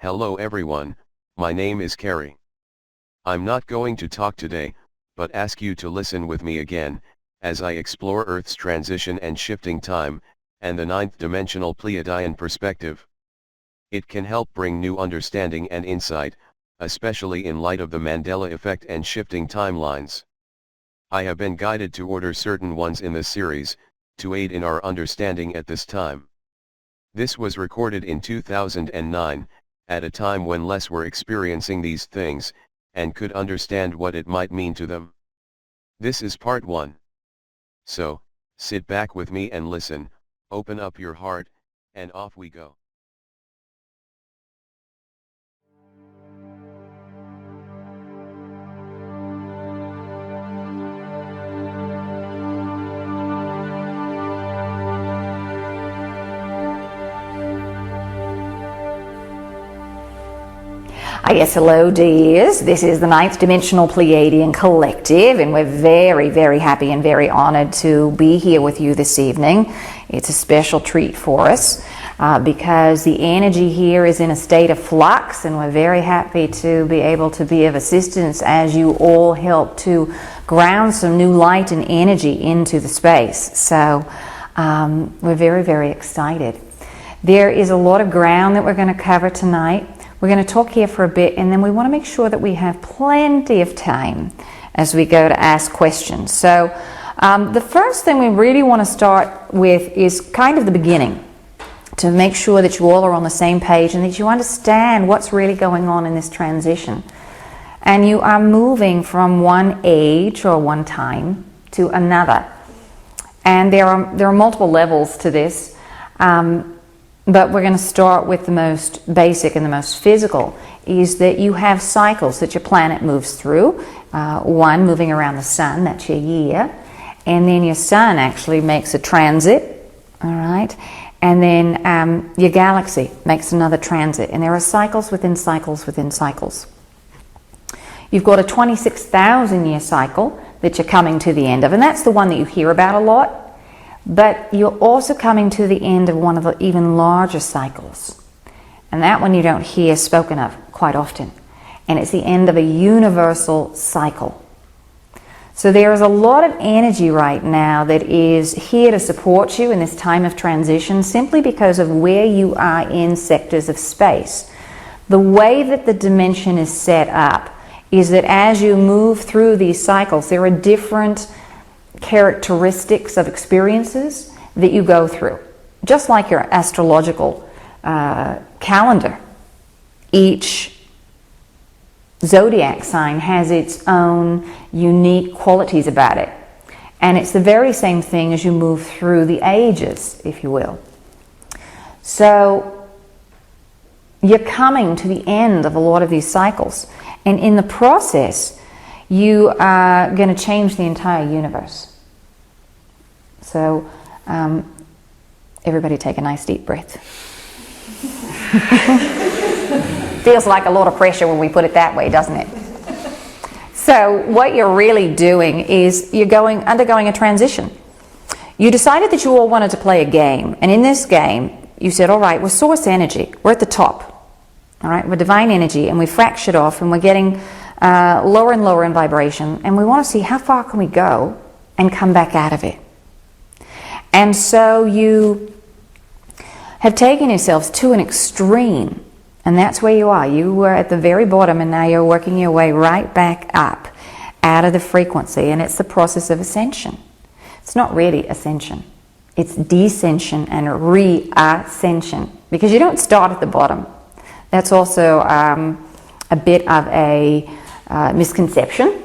Hello everyone, my name is Carrie. I'm not going to talk today, but ask you to listen with me again, as I explore Earth's transition and shifting time, and the ninth dimensional Pleiadian perspective. It can help bring new understanding and insight, especially in light of the Mandela Effect and shifting timelines. I have been guided to order certain ones in this series, to aid in our understanding at this time. This was recorded in 2009, at a time when less were experiencing these things, and could understand what it might mean to them. This is part 1. So, sit back with me and listen, open up your heart, and off we go. Yes, hello dears. This is the ninth dimensional Pleiadian collective, and we're very, very happy and very honored to be here with you this evening. It's a special treat for us because the energy here is in a state of flux, and we're very happy to be able to be of assistance as you all help to ground some new light and energy into the space. So we're very, very excited. There is a lot of ground that we're going to cover tonight. We're going to talk here for a bit, and then we want to make sure that we have plenty of time as we go to ask questions. So the first thing we really want to start with is kind of the beginning, to make sure that you all are on the same page and that you understand what's really going on in this transition. And you are moving from one age or one time to another. And there are multiple levels to this. But we're going to start with the most basic and the most physical, is that you have cycles that your planet moves through. One moving around the sun, that's your year. And then your sun actually makes a transit, all right? And then your galaxy makes another transit. And there are cycles within cycles within cycles. You've got a 26,000 year cycle that you're coming to the end of, and that's the one that you hear about a lot. But you're also coming to the end of one of the even larger cycles. And that one you don't hear spoken of quite often. And it's the end of a universal cycle. So there is a lot of energy right now that is here to support you in this time of transition, simply because of where you are in sectors of space. The way that the dimension is set up is that as you move through these cycles, there are different characteristics of experiences that you go through. Just like your astrological calendar, each zodiac sign has its own unique qualities about it. And it's the very same thing as you move through the ages, if you will. So you're coming to the end of a lot of these cycles. And in the process, you are going to change the entire universe. So everybody take a nice deep breath. Feels like a lot of pressure when we put it that way, doesn't it? So what you're really doing is you're undergoing a transition. You decided that you all wanted to play a game. And in this game, you said, all right, we're source energy. We're at the top. All right, we're divine energy, and we fractured off, and we're getting lower and lower in vibration, and we want to see how far can we go and come back out of it. And so you have taken yourselves to an extreme, and that's where you are. You were at the very bottom, and now you're working your way right back up out of the frequency, and it's the process of ascension. It's not really ascension. It's descension and re-ascension, because you don't start at the bottom. That's also a bit of a misconception,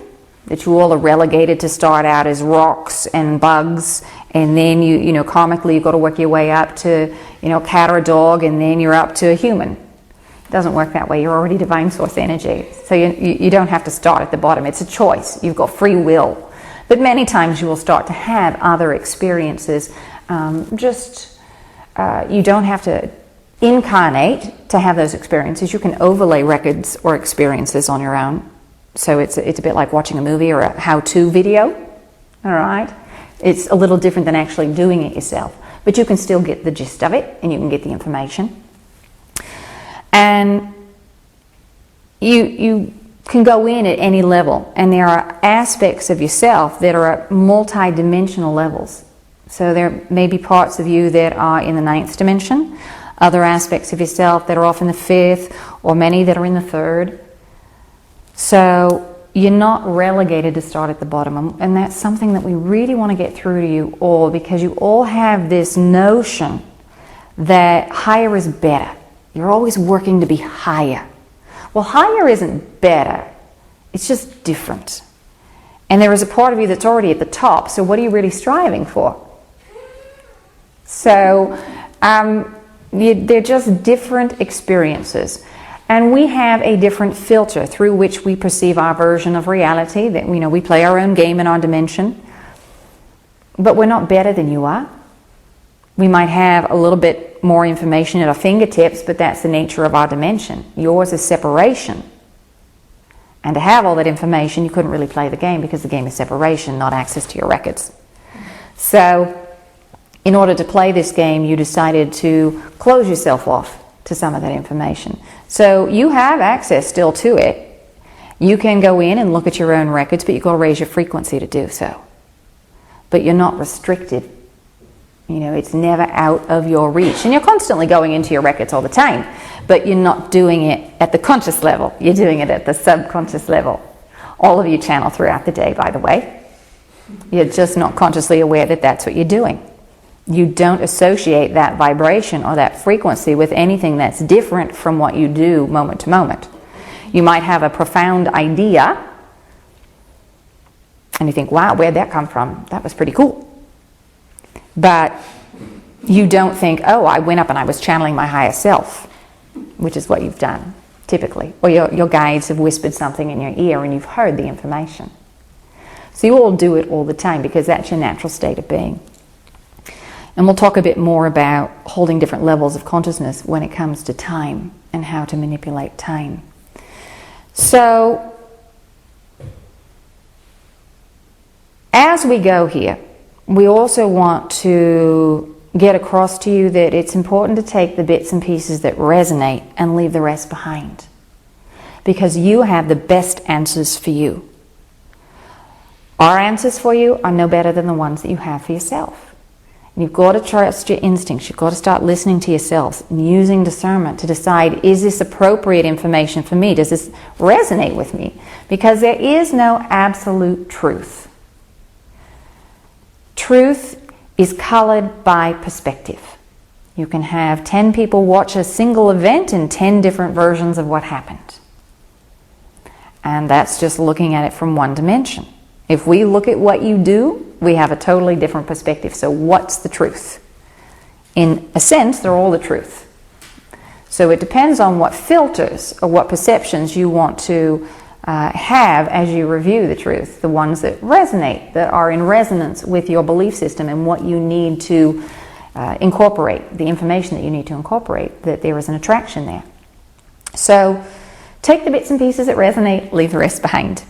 that you all are relegated to start out as rocks and bugs, and then you know, karmically you've got to work your way up to, you know, cat or a dog, and then you're up to a human. It doesn't work that way. You're already divine source energy. So you don't have to start at the bottom. It's a choice. You've got free will. But many times you will start to have other experiences. You don't have to incarnate to have those experiences. You can overlay records or experiences on your own. So it's a bit like watching a movie or a how-to video, all right? It's a little different than actually doing it yourself, but you can still get the gist of it, and you can get the information. And you can go in at any level, and there are aspects of yourself that are at multi-dimensional levels. So there may be parts of you that are in the 9th dimension, other aspects of yourself that are off in the 5th, or many that are in the 3rd. So you're not relegated to start at the bottom, and that's something that we really want to get through to you all, because you all have this notion that higher is better. You're always working to be higher. Well, higher isn't better, it's just different. And there is a part of you that's already at the top, so what are you really striving for? So they're just different experiences. And we have a different filter through which we perceive our version of reality. That we play our own game in our dimension. But we're not better than you are. We might have a little bit more information at our fingertips, but that's the nature of our dimension. Yours is separation. And to have all that information, you couldn't really play the game, because the game is separation, not access to your records. So in order to play this game, you decided to close yourself off to some of that information. So you have access still to it. You can go in and look at your own records, but you've got to raise your frequency to do so. But you're not restricted. It's never out of your reach. And you're constantly going into your records all the time, but you're not doing it at the conscious level. You're doing it at the subconscious level. All of you channel throughout the day, by the way. You're just not consciously aware that that's what you're doing. You don't associate that vibration or that frequency with anything that's different from what you do moment to moment. You might have a profound idea, and you think, wow, where'd that come from? That was pretty cool. But you don't think, oh, I went up and I was channeling my higher self, which is what you've done, typically. Or your guides have whispered something in your ear and you've heard the information. So you all do it all the time, because that's your natural state of being. And we'll talk a bit more about holding different levels of consciousness when it comes to time and how to manipulate time. So, as we go here, we also want to get across to you that it's important to take the bits and pieces that resonate and leave the rest behind. Because you have the best answers for you. Our answers for you are no better than the ones that you have for yourself. And you've got to trust your instincts. You've got to start listening to yourselves and using discernment to decide, is this appropriate information for me? Does this resonate with me? Because there is no absolute truth. Truth is colored by perspective. You can have 10 people watch a single event in 10 different versions of what happened. And that's just looking at it from one dimension. If we look at what you do, we have a totally different perspective. So what's the truth? In a sense, they're all the truth. So it depends on what filters or what perceptions you want to have as you review the truth. The ones that resonate, that are in resonance with your belief system and what you need to incorporate, the information that you need to incorporate, that there is an attraction there. So take the bits and pieces that resonate, leave the rest behind.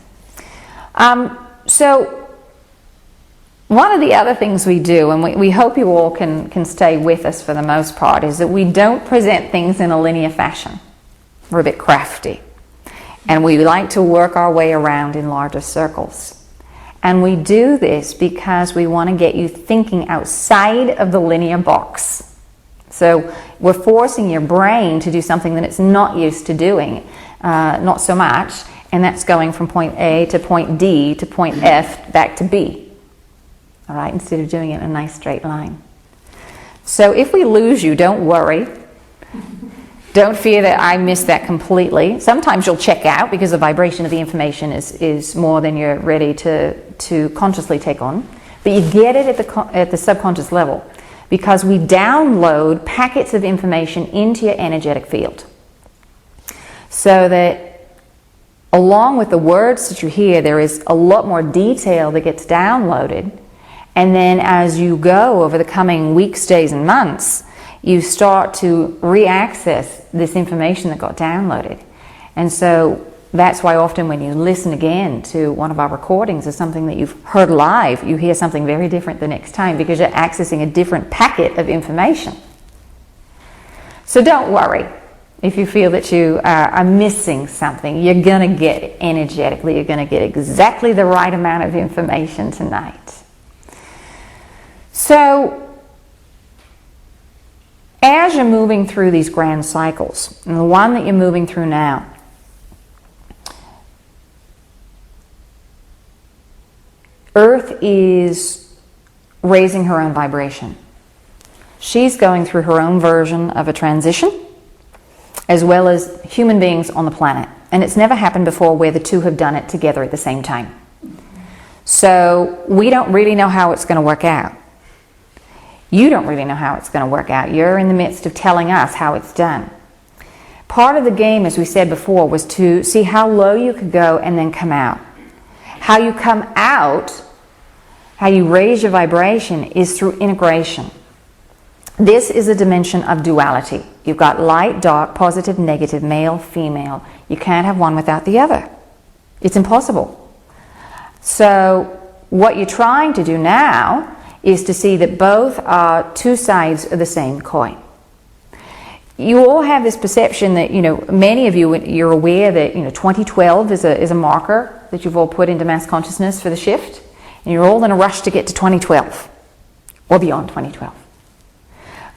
So one of the other things we do, and we hope you all can stay with us for the most part, is that we don't present things in a linear fashion. We're a bit crafty. And we like to work our way around in larger circles. And we do this because we want to get you thinking outside of the linear box. So we're forcing your brain to do something that it's not used to doing, not so much, and that's going from point A to point D to point F back to B. All right, instead of doing it in a nice straight line. So if we lose you, don't worry. Don't fear that I missed that completely. Sometimes you'll check out because the vibration of the information is more than you're ready to consciously take on. But you get it at the subconscious level, because we download packets of information into your energetic field. So that along with the words that you hear, there is a lot more detail that gets downloaded. And then as you go over the coming weeks, days, and months, you start to re-access this information that got downloaded. And so that's why often when you listen again to one of our recordings or something that you've heard live, you hear something very different the next time, because you're accessing a different packet of information. So don't worry. If you feel that you are missing something, you're going to get energetically, you're going to get exactly the right amount of information tonight. So, as you're moving through these grand cycles, and the one that you're moving through now, Earth is raising her own vibration. She's going through her own version of a transition, as well as human beings on the planet. And it's never happened before where the two have done it together at the same time. So we don't really know how it's going to work out. You don't really know how it's going to work out. You're in the midst of telling us how it's done. Part of the game, as we said before, was to see how low you could go and then come out. How you come out, how you raise your vibration, is through integration. This is a dimension of duality. You've got light, dark, positive, negative, male, female. You can't have one without the other. It's impossible. So what you're trying to do now is to see that both are two sides of the same coin. You all have this perception that, many of you, you're aware that, 2012 is a marker that you've all put into mass consciousness for the shift. And you're all in a rush to get to 2012 or beyond 2012.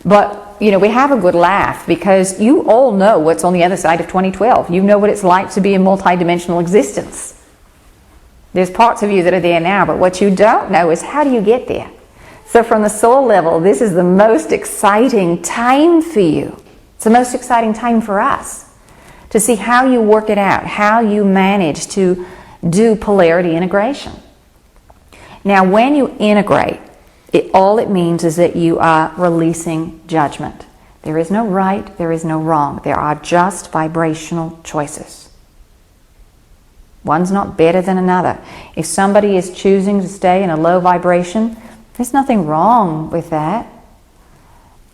But, we have a good laugh because you all know what's on the other side of 2012. You know what it's like to be in multidimensional existence. There's parts of you that are there now, but what you don't know is how do you get there? So from the soul level, this is the most exciting time for you. It's the most exciting time for us to see how you work it out, how you manage to do polarity integration. Now, when you integrate, all it means is that you are releasing judgment. There is no right, there is no wrong. There are just vibrational choices. One's not better than another. If somebody is choosing to stay in a low vibration, there's nothing wrong with that.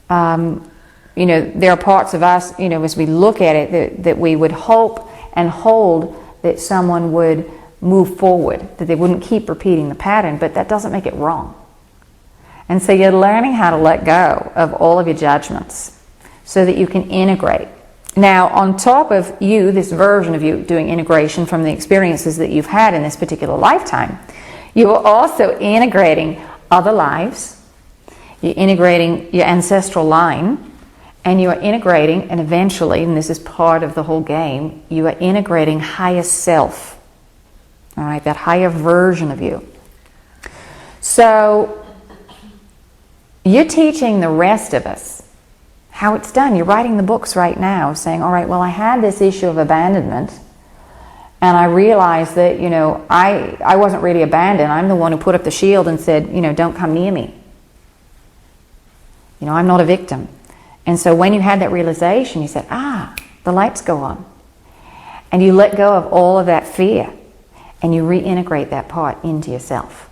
There are parts of us, as we look at it, that we would hope and hold that someone would move forward, that they wouldn't keep repeating the pattern, but that doesn't make it wrong. And so you're learning how to let go of all of your judgments so that you can integrate. Now, on top of you, this version of you doing integration from the experiences that you've had in this particular lifetime, you are also integrating other lives, you're integrating your ancestral line, and you are integrating, and eventually, and this is part of the whole game, you are integrating higher self. All right, that higher version of you. So, you're teaching the rest of us how it's done. You're writing the books right now saying, all right, well, I had this issue of abandonment, and I realized that, I wasn't really abandoned. I'm the one who put up the shield and said, don't come near me. I'm not a victim. And so when you had that realization, you said, the lights go on. And you let go of all of that fear, and you reintegrate that part into yourself,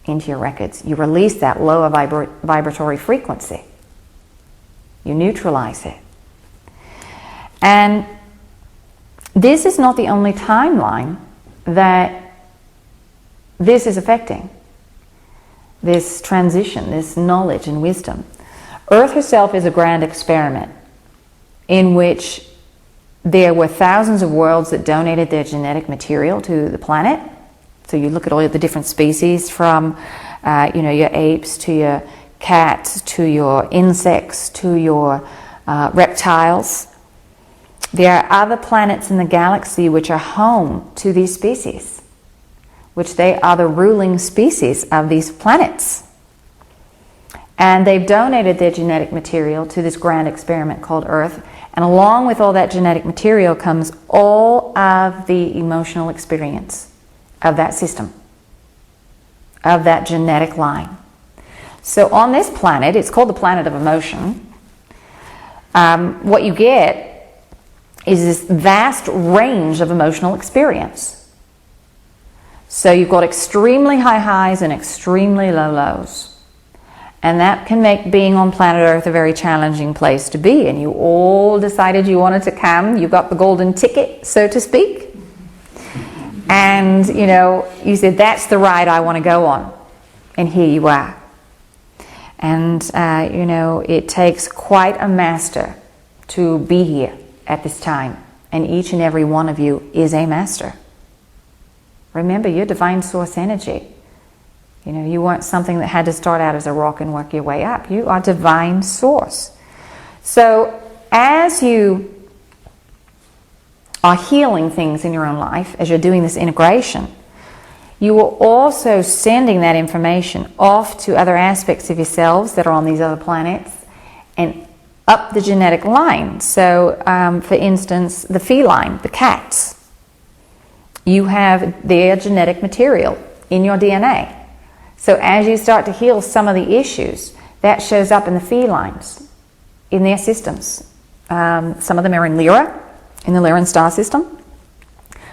into your records. You release that lower vibratory frequency. You neutralize it. And this is not the only timeline that this is affecting, this transition, this knowledge and wisdom. Earth herself is a grand experiment in which there were thousands of worlds that donated their genetic material to the planet. So you look at all the different species from, your apes to your cats to your insects to your reptiles. There are other planets in the galaxy which are home to these species, which they are the ruling species of these planets. And they've donated their genetic material to this grand experiment called Earth. And along with all that genetic material comes all of the emotional experience of that system, of that genetic line. So on this planet, it's called the planet of emotion, what you get is this vast range of emotional experience. So you've got extremely high highs and extremely low lows. And that can make being on planet Earth a very challenging place to be. And you all decided you wanted to come. You got the golden ticket, so to speak. And, you said, that's the ride I want to go on. And here you are. And, it takes quite a master to be here at this time, and each and every one of you is a master. Remember, you're divine source energy. You know, you weren't something that had to start out as a rock and work your way up. You are divine source. So as you are healing things in your own life, as you're doing this integration, you are also sending that information off to other aspects of yourselves that are on these other planets and up the genetic line. So, for instance, the feline, the cats, you have their genetic material in your DNA. So as you start to heal some of the issues, that shows up in the felines, in their systems. Some of them are in Lyra, in the Lyran star system.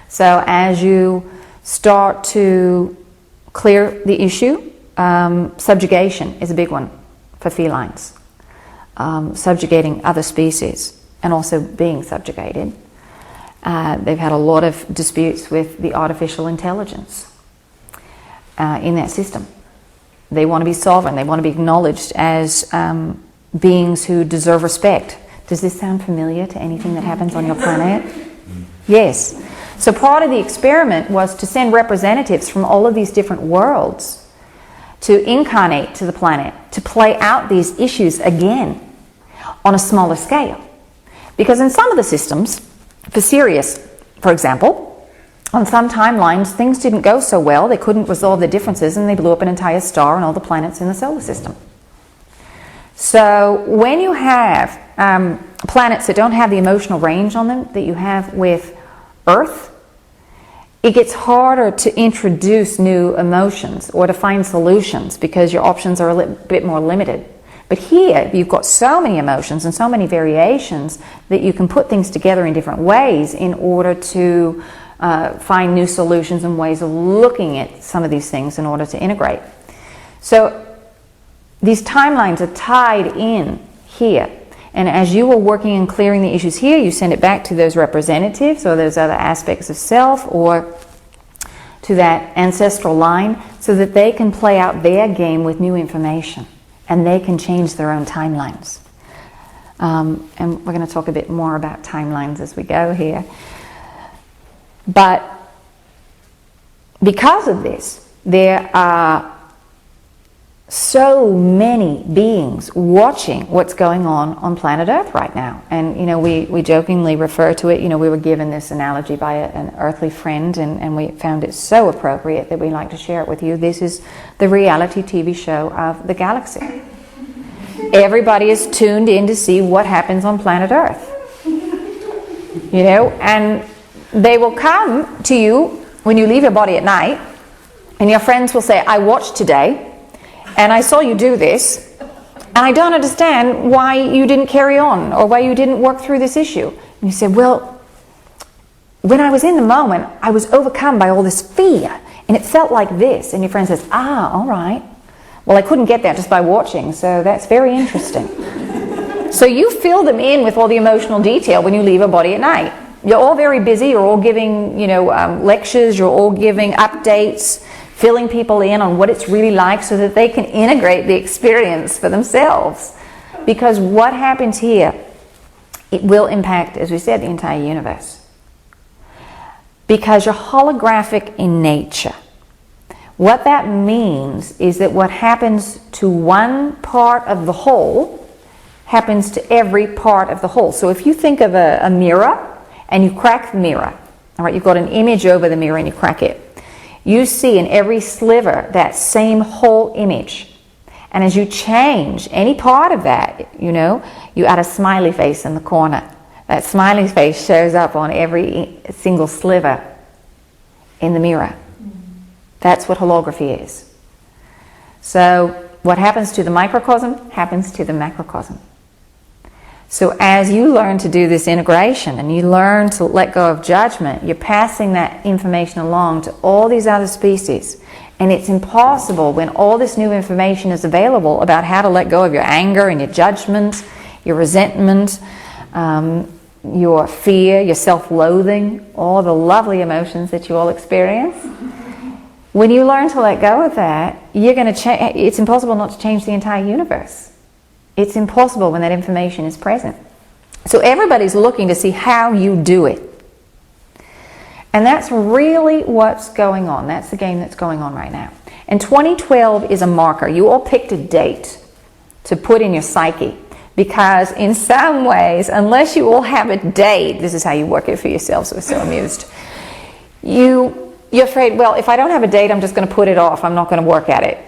So as you start to clear the issue, subjugation is a big one for felines. Subjugating other species and also being subjugated. They've had a lot of disputes with the artificial intelligence in that system. They want to be sovereign. They want to be acknowledged as beings who deserve respect. Does this sound familiar to anything that happens on your planet? Yes. So part of the experiment was to send representatives from all of these different worlds to incarnate to the planet, to play out these issues again on a smaller scale. Because in some of the systems, for Sirius, for example, on some timelines, things didn't go so well. They couldn't resolve the differences, and they blew up an entire star and all the planets in the solar system. So when you have planets that don't have the emotional range on them that you have with Earth, it gets harder to introduce new emotions or to find solutions because your options are a bit more limited. But here, you've got so many emotions and so many variations that you can put things together in different ways in order to find new solutions and ways of looking at some of these things in order to integrate. So these timelines are tied in here. And as you are working and clearing the issues here, you send it back to those representatives or those other aspects of self or to that ancestral line so that they can play out their game with new information and they can change their own timelines. And we're going to talk a bit more about timelines as we go here. But because of this, there are so many beings watching what's going on planet Earth right now. And, you know, we jokingly refer to it, you know, we were given this analogy by an earthly friend and we found it so appropriate that we like to share it with you. This is the reality TV show of the galaxy. Everybody is tuned in to see what happens on planet Earth. You know, and they will come to you when you leave your body at night and your friends will say, I watched today and I saw you do this, and I don't understand why you didn't carry on or why you didn't work through this issue. And you say, well, when I was in the moment, I was overcome by all this fear, and it felt like this. And your friend says, all right. Well, I couldn't get that just by watching, so that's very interesting. So you fill them in with all the emotional detail when you leave a body at night. You're all very busy, you're all giving, you know, lectures, you're all giving updates, filling people in on what it's really like so that they can integrate the experience for themselves. Because what happens here, it will impact, as we said, the entire universe. Because you're holographic in nature. What that means is that what happens to one part of the whole happens to every part of the whole. So if you think of a mirror and you crack the mirror, all right, you've got an image over the mirror and you crack it. You see in every sliver that same whole image. And as you change any part of that, you know, you add a smiley face in the corner. That smiley face shows up on every single sliver in the mirror. That's what holography is. So what happens to the microcosm happens to the macrocosm. So as you learn to do this integration and you learn to let go of judgment, you're passing that information along to all these other species. And it's impossible when all this new information is available about how to let go of your anger and your judgment, your resentment, your fear, your self-loathing, all the lovely emotions that you all experience. When you learn to let go of that, you're going to it's impossible not to change the entire universe. It's impossible when that information is present. So everybody's looking to see how you do it. And that's really what's going on. That's the game that's going on right now. And 2012 is a marker. You all picked a date to put in your psyche. Because in some ways, unless you all have a date, this is how you work it for yourselves, we're so amused. You're afraid, well, if I don't have a date, I'm just going to put it off. I'm not going to work at it.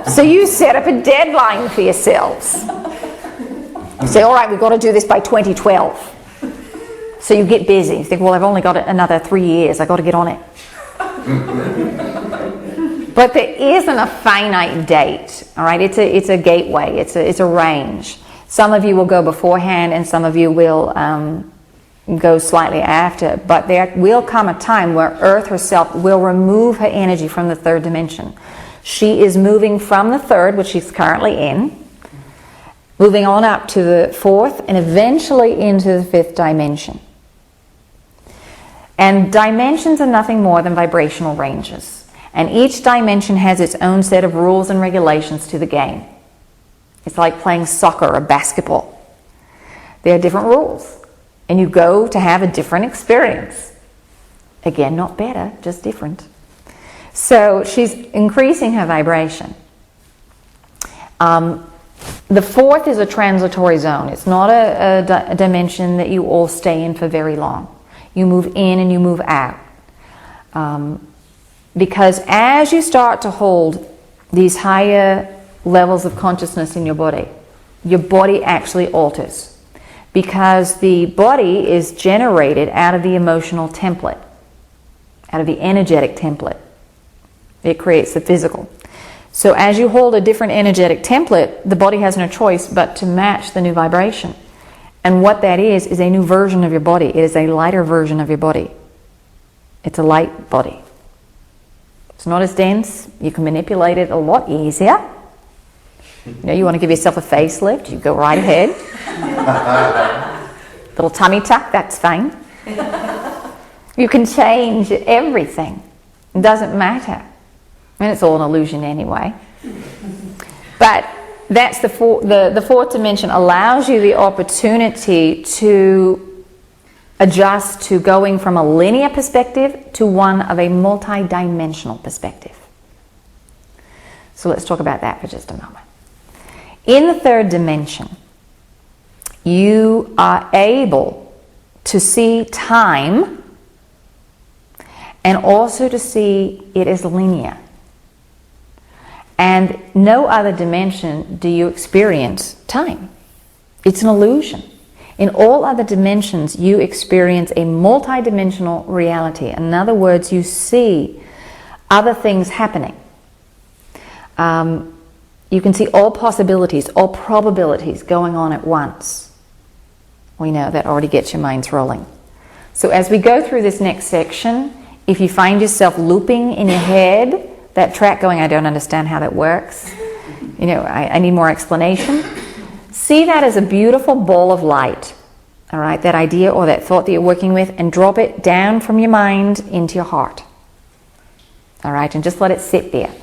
So you set up a deadline for yourselves. You say, all right, we've got to do this by 2012. So you get busy. You think, well, I've only got another 3 years. I've got to get on it. But there isn't a finite date, all right? It's a gateway. It's a range. Some of you will go beforehand, and some of you will go slightly after. But there will come a time where Earth herself will remove her energy from the third dimension. She is moving from the third, which she's currently in, moving on up to the fourth, and eventually into the fifth dimension. And dimensions are nothing more than vibrational ranges. And each dimension has its own set of rules and regulations to the game. It's like playing soccer or basketball. There are different rules. And you go to have a different experience. Again, not better, just different. So she's increasing her vibration. The fourth is a transitory zone. It's not a dimension that you all stay in for very long. You move in and you move out. Because as you start to hold these higher levels of consciousness in your body actually alters. Because the body is generated out of the emotional template, out of the energetic template. It creates the physical. So as you hold a different energetic template, the body has no choice but to match the new vibration. And what that is a new version of your body. It is a lighter version of your body. It's a light body. It's not as dense. You can manipulate it a lot easier. You know, you want to give yourself a facelift, you go right ahead. Little tummy tuck, that's fine. You can change everything. It doesn't matter. And it's all an illusion anyway. But that's the fourth dimension allows you the opportunity to adjust to going from a linear perspective to one of a multi-dimensional perspective. So let's talk about that for just a moment. In the third dimension, you are able to see time and also to see it as linear. And no other dimension do you experience time. It's an illusion. In all other dimensions, you experience a multi-dimensional reality. In other words, you see other things happening. You can see all possibilities, all probabilities going on at once. We know that already gets your minds rolling. So as we go through this next section, if you find yourself looping in your head, that track going, I don't understand how that works, I need more explanation, see that as a beautiful ball of light, all right, that idea or that thought that you're working with, and drop it down from your mind into your heart, all right, and just let it sit there.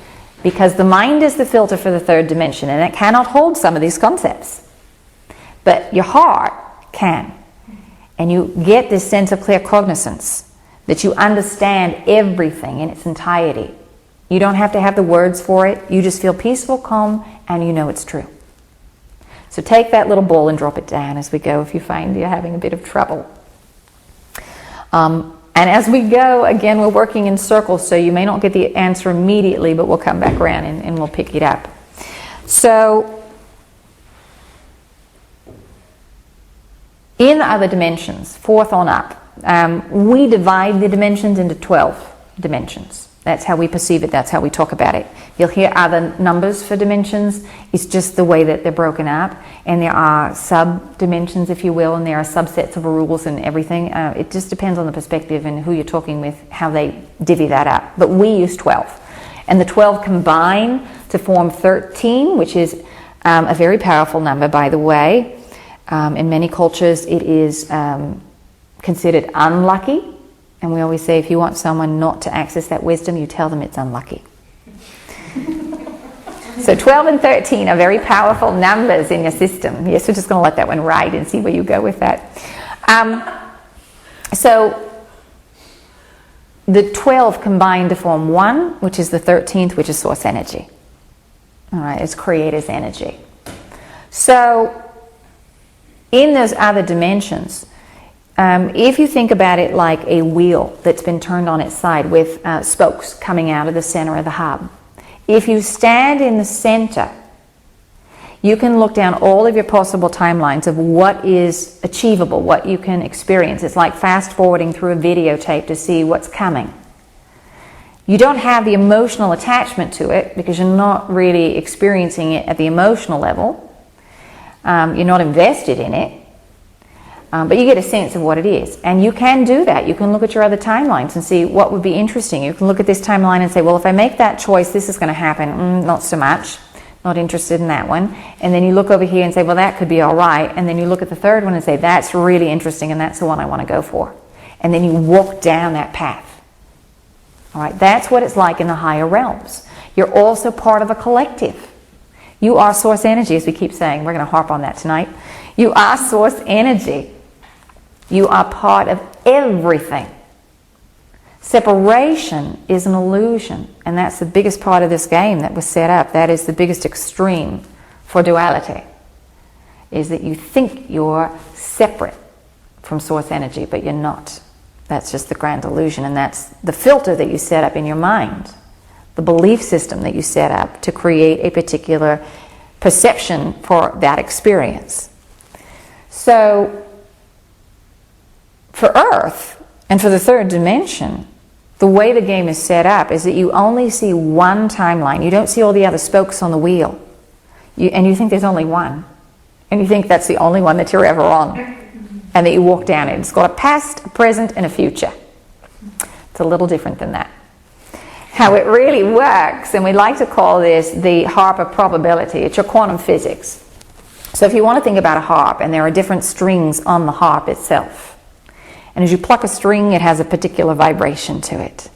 Because the mind is the filter for the third dimension, and it cannot hold some of these concepts. But your heart can. And you get this sense of clear cognizance, that you understand everything in its entirety. You don't have to have the words for it. You just feel peaceful, calm, and you know it's true. So take that little ball and drop it down as we go if you find you're having a bit of trouble. And as we go, again, we're working in circles, so you may not get the answer immediately, but we'll come back around and we'll pick it up. So, in the other dimensions, fourth on up, we divide the dimensions into 12 dimensions. That's how we perceive it, that's how we talk about it. You'll hear other numbers for dimensions. It's just the way that they're broken up. And there are sub-dimensions, if you will, and there are subsets of rules and everything. It just depends on the perspective and who you're talking with, how they divvy that up. But we use 12. And the 12 combine to form 13, which is a very powerful number, by the way. In many cultures, it is considered unlucky. And we always say, if you want someone not to access that wisdom, you tell them it's unlucky. So 12 and 13 are very powerful numbers in your system. Yes, we're just going to let that one ride and see where you go with that. So the 12 combine to form 1, which is the 13th, which is source energy. All right, it's creator's energy. So in those other dimensions, if you think about it like a wheel that's been turned on its side with spokes coming out of the center of the hub, if you stand in the center, you can look down all of your possible timelines of what is achievable, what you can experience. It's like fast forwarding through a videotape to see what's coming. You don't have the emotional attachment to it because you're not really experiencing it at the emotional level. You're not invested in it. But you get a sense of what it is. And you can do that. You can look at your other timelines and see what would be interesting. You can look at this timeline and say, well, if I make that choice, this is going to happen. Not so much. Not interested in that one. And then you look over here and say, well, that could be all right. And then you look at the third one and say, that's really interesting and that's the one I want to go for. And then you walk down that path. All right, that's what it's like in the higher realms. You're also part of a collective. You are source energy, as we keep saying. We're going to harp on that tonight. You are source energy. You are part of everything. Separation is an illusion, and that's the biggest part of this game that was set up. That is the biggest extreme for duality, is that you think you're separate from source energy, but you're not. That's just the grand illusion, and that's the filter that you set up in your mind, the belief system that you set up to create a particular perception for that experience. So, for Earth, and for the third dimension, the way the game is set up is that you only see one timeline. You don't see all the other spokes on the wheel. And you think there's only one. And you think that's the only one that you're ever on. And that you walk down it. It's got a past, a present, and a future. It's a little different than that. How it really works, and we like to call this the Harp of Probability. It's your quantum physics. So if you want to think about a harp, and there are different strings on the harp itself. And as you pluck a string, it has a particular vibration to it.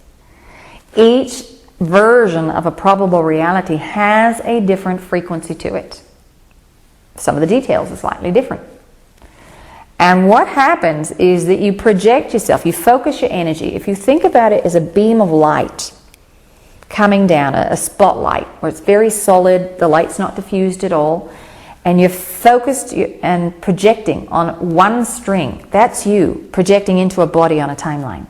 Each version of a probable reality has a different frequency to it. Some of the details are slightly different. And what happens is that you project yourself, you focus your energy. If you think about it as a beam of light coming down, a spotlight, where it's very solid, the light's not diffused at all, and you're focused and projecting on one string. That's you projecting into a body on a timeline.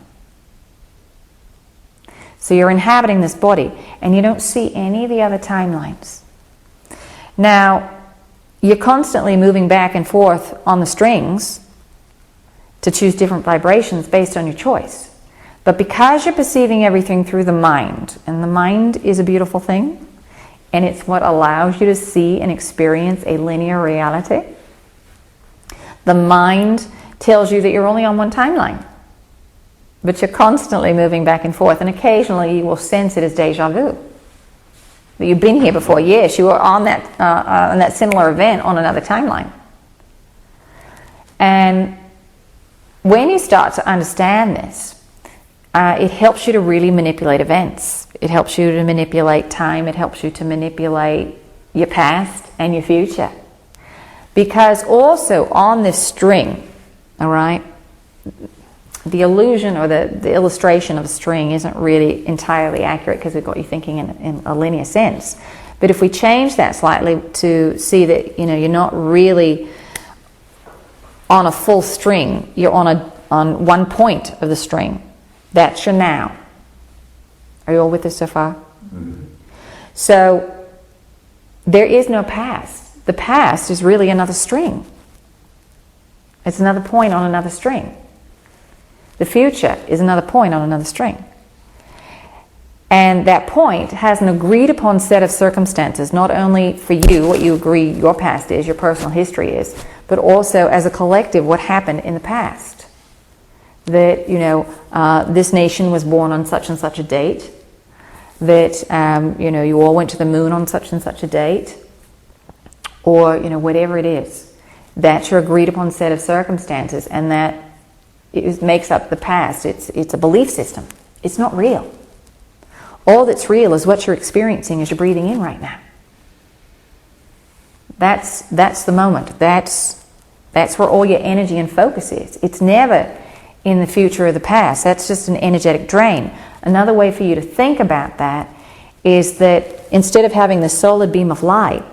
So you're inhabiting this body and you don't see any of the other timelines. Now, you're constantly moving back and forth on the strings to choose different vibrations based on your choice. But because you're perceiving everything through the mind, and the mind is a beautiful thing, and it's what allows you to see and experience a linear reality. The mind tells you that you're only on one timeline, but you're constantly moving back and forth, and occasionally you will sense it as deja vu. That you've been here before. Yes, you were on that similar event on another timeline. And when you start to understand this, it helps you to really manipulate events. It helps you to manipulate time. It helps you to manipulate your past and your future. Because also on this string, all right, the illusion or the illustration of a string isn't really entirely accurate because we've got you thinking in a linear sense. But if we change that slightly to see that, you're not really on a full string, you're on one point of the string. That's your now. Are you all with us so far? Mm-hmm. So there is no past. The past is really another string. It's another point on another string. The future is another point on another string. And that point has an agreed upon set of circumstances, not only for you, what you agree your past is, your personal history is, but also as a collective, what happened in the past. That, this nation was born on such and such a date. That, you all went to the moon on such and such a date. Or, whatever it is. That's your agreed upon set of circumstances, and that it makes up the past. It's a belief system. It's not real. All that's real is what you're experiencing as you're breathing in right now. That's the moment. That's where all your energy and focus is. It's never in the future or the past. That's just an energetic drain. Another way for you to think about that is that instead of having the solid beam of light,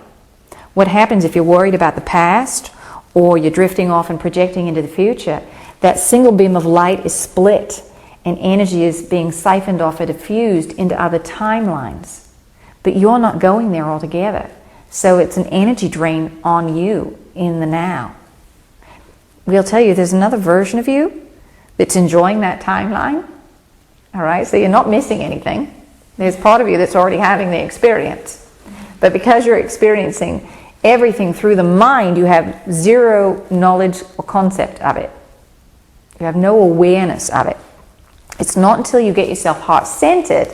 what happens if you're worried about the past or you're drifting off and projecting into the future, that single beam of light is split and energy is being siphoned off or diffused into other timelines. But you're not going there altogether. So it's an energy drain on you in the now. We'll tell you there's another version of you that's enjoying that timeline. All right, so you're not missing anything. There's part of you that's already having the experience. But because you're experiencing everything through the mind, you have zero knowledge or concept of it. You have no awareness of it. It's not until you get yourself heart-centered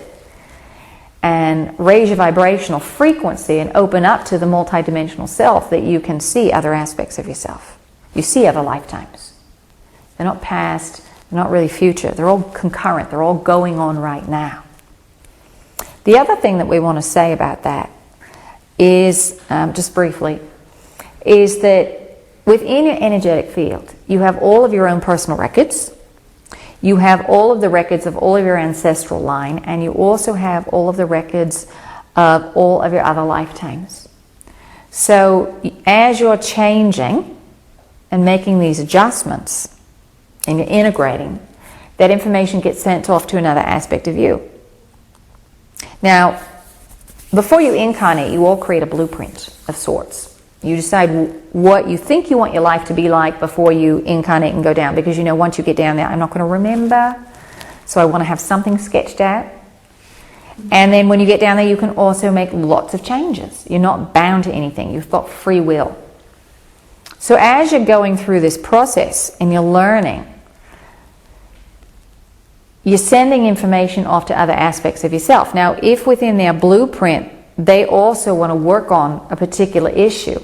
and raise your vibrational frequency and open up to the multidimensional self that you can see other aspects of yourself. You see other lifetimes. They're not past, they're not really future. They're all concurrent. They're all going on right now. The other thing that we want to say about that is, just briefly, is that within your energetic field, you have all of your own personal records. You have all of the records of all of your ancestral line, and you also have all of the records of all of your other lifetimes. So as you're changing and making these adjustments and you're integrating, that information gets sent off to another aspect of you. Now, before you incarnate, you all create a blueprint of sorts. You decide what you think you want your life to be like before you incarnate and go down, because you know once you get down there, I'm not going to remember, so I want to have something sketched out. And then when you get down there, you can also make lots of changes. You're not bound to anything. You've got free will. So as you're going through this process and you're learning, you're sending information off to other aspects of yourself. Now, if within their blueprint, they also want to work on a particular issue,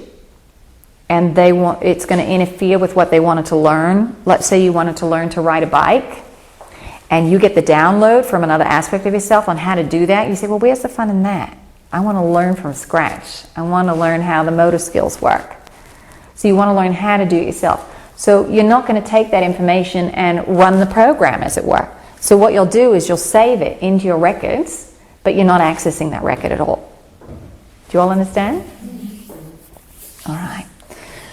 and it's going to interfere with what they wanted to learn. Let's say you wanted to learn to ride a bike, and you get the download from another aspect of yourself on how to do that. You say, well, where's the fun in that? I want to learn from scratch. I want to learn how the motor skills work. So you want to learn how to do it yourself. So you're not going to take that information and run the program, as it were. So what you'll do is you'll save it into your records, but you're not accessing that record at all. Do you all understand? All right.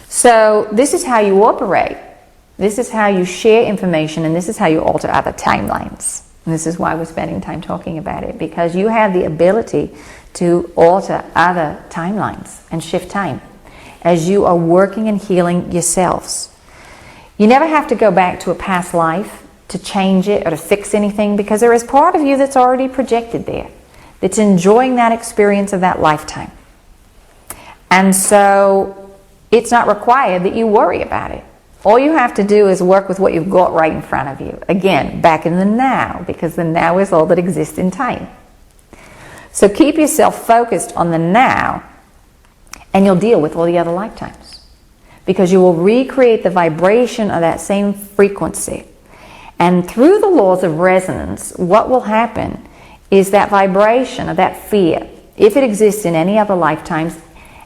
So this is how you operate. This is how you share information, and this is how you alter other timelines. And this is why we're spending time talking about it, because you have the ability to alter other timelines and shift time as you are working and healing yourselves. You never have to go back to a past life to change it or to fix anything, because there is part of you that's already projected there, that's enjoying that experience of that lifetime. And so it's not required that you worry about it. All you have to do is work with what you've got right in front of you. Again, back in the now, because the now is all that exists in time. So keep yourself focused on the now, and you'll deal with all the other lifetimes, because you will recreate the vibration of that same frequency. And through the laws of resonance, what will happen is that vibration of that fear, if it exists in any other lifetimes,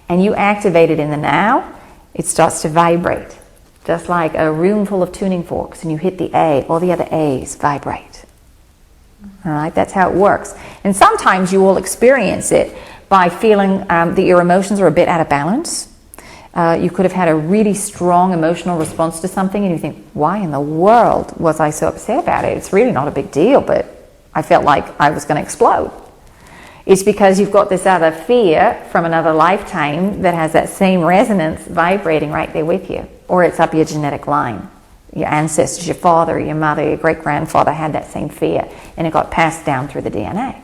and you activate it in the now, it starts to vibrate. Just like a room full of tuning forks, and you hit the A, all the other A's vibrate. All right, that's how it works. And sometimes you will experience it by feeling that your emotions are a bit out of balance. You could have had a really strong emotional response to something, and you think, why in the world was I so upset about it? It's really not a big deal, but I felt like I was going to explode. It's because you've got this other fear from another lifetime that has that same resonance vibrating right there with you. Or it's up your genetic line. Your ancestors, your father, your mother, your great-grandfather had that same fear, and it got passed down through the DNA.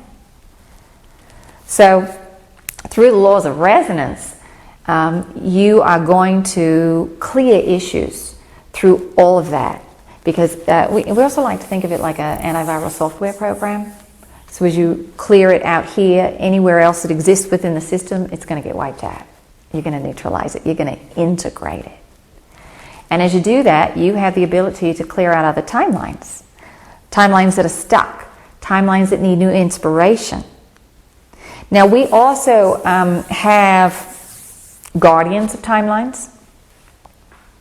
So through the laws of resonance, you are going to clear issues through all of that. Because we also like to think of it like an antiviral software program. So as you clear it out here, anywhere else that exists within the system, it's going to get wiped out. You're going to neutralize it. You're going to integrate it. And as you do that, you have the ability to clear out other timelines. Timelines that are stuck. Timelines that need new inspiration. Now we also have guardians of timelines.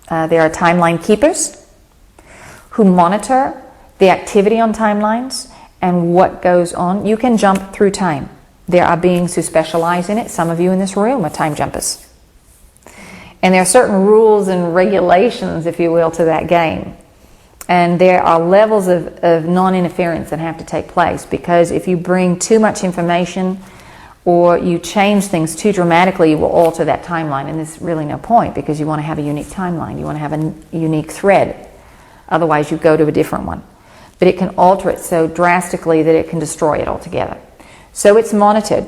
There are timeline keepers who monitor the activity on timelines and what goes on. You can jump through time. There are beings who specialize in it. Some of you in this room are time jumpers. And there are certain rules and regulations, if you will, to that game. And there are levels of non-interference that have to take place, because if you bring too much information or you change things too dramatically, you will alter that timeline. And there's really no point, because you want to have a unique timeline. You want to have a unique thread. Otherwise, you go to a different one. But it can alter it so drastically that it can destroy it altogether. So it's monitored.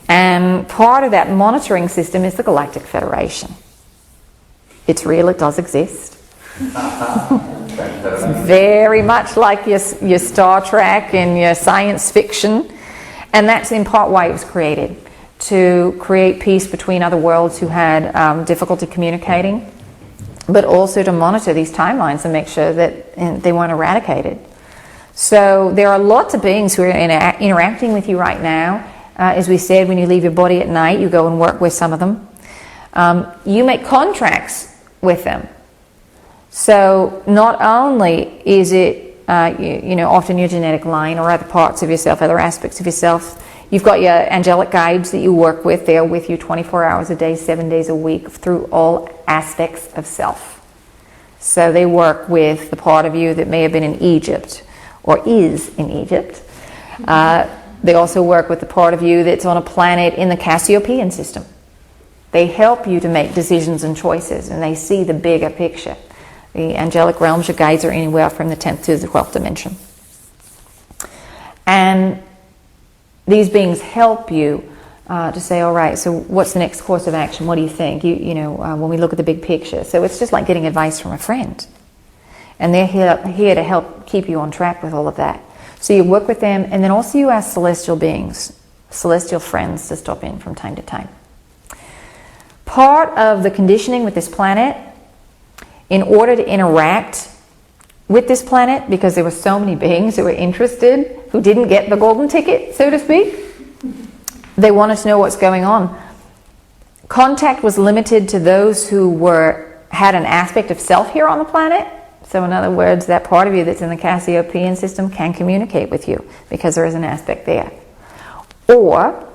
And part of that monitoring system is the Galactic Federation. It's real, it does exist. It's very much like your Star Trek and your science fiction. And that's in part why it was created, to create peace between other worlds who had difficulty communicating, but also to monitor these timelines and make sure that they weren't eradicated. So there are lots of beings who are interacting with you right now. As we said, when you leave your body at night, you go and work with some of them. You make contracts with them. So not only is it, often your genetic line or other parts of yourself, other aspects of yourself, you've got your angelic guides that you work with. They're with you 24 hours a day, 7 days a week, through all aspects of self. So they work with the part of you that may have been in Egypt or is in Egypt. They also work with the part of you that's on a planet in the Cassiopean system. They help you to make decisions and choices, and they see the bigger picture. The angelic realms, your guides, are anywhere from the 10th to the 12th dimension. And these beings help you to say, all right, so what's the next course of action? What do you think? When we look at the big picture. So it's just like getting advice from a friend. And they're here to help keep you on track with all of that. So you work with them, and then also you ask celestial beings, celestial friends, to stop in from time to time. Part of the conditioning with this planet, in order to interact with this planet, because there were so many beings who were interested, who didn't get the golden ticket, so to speak, they wanted to know what's going on. Contact was limited to those who had an aspect of self here on the planet. So in other words, that part of you that's in the Cassiopean system can communicate with you, because there is an aspect there. Or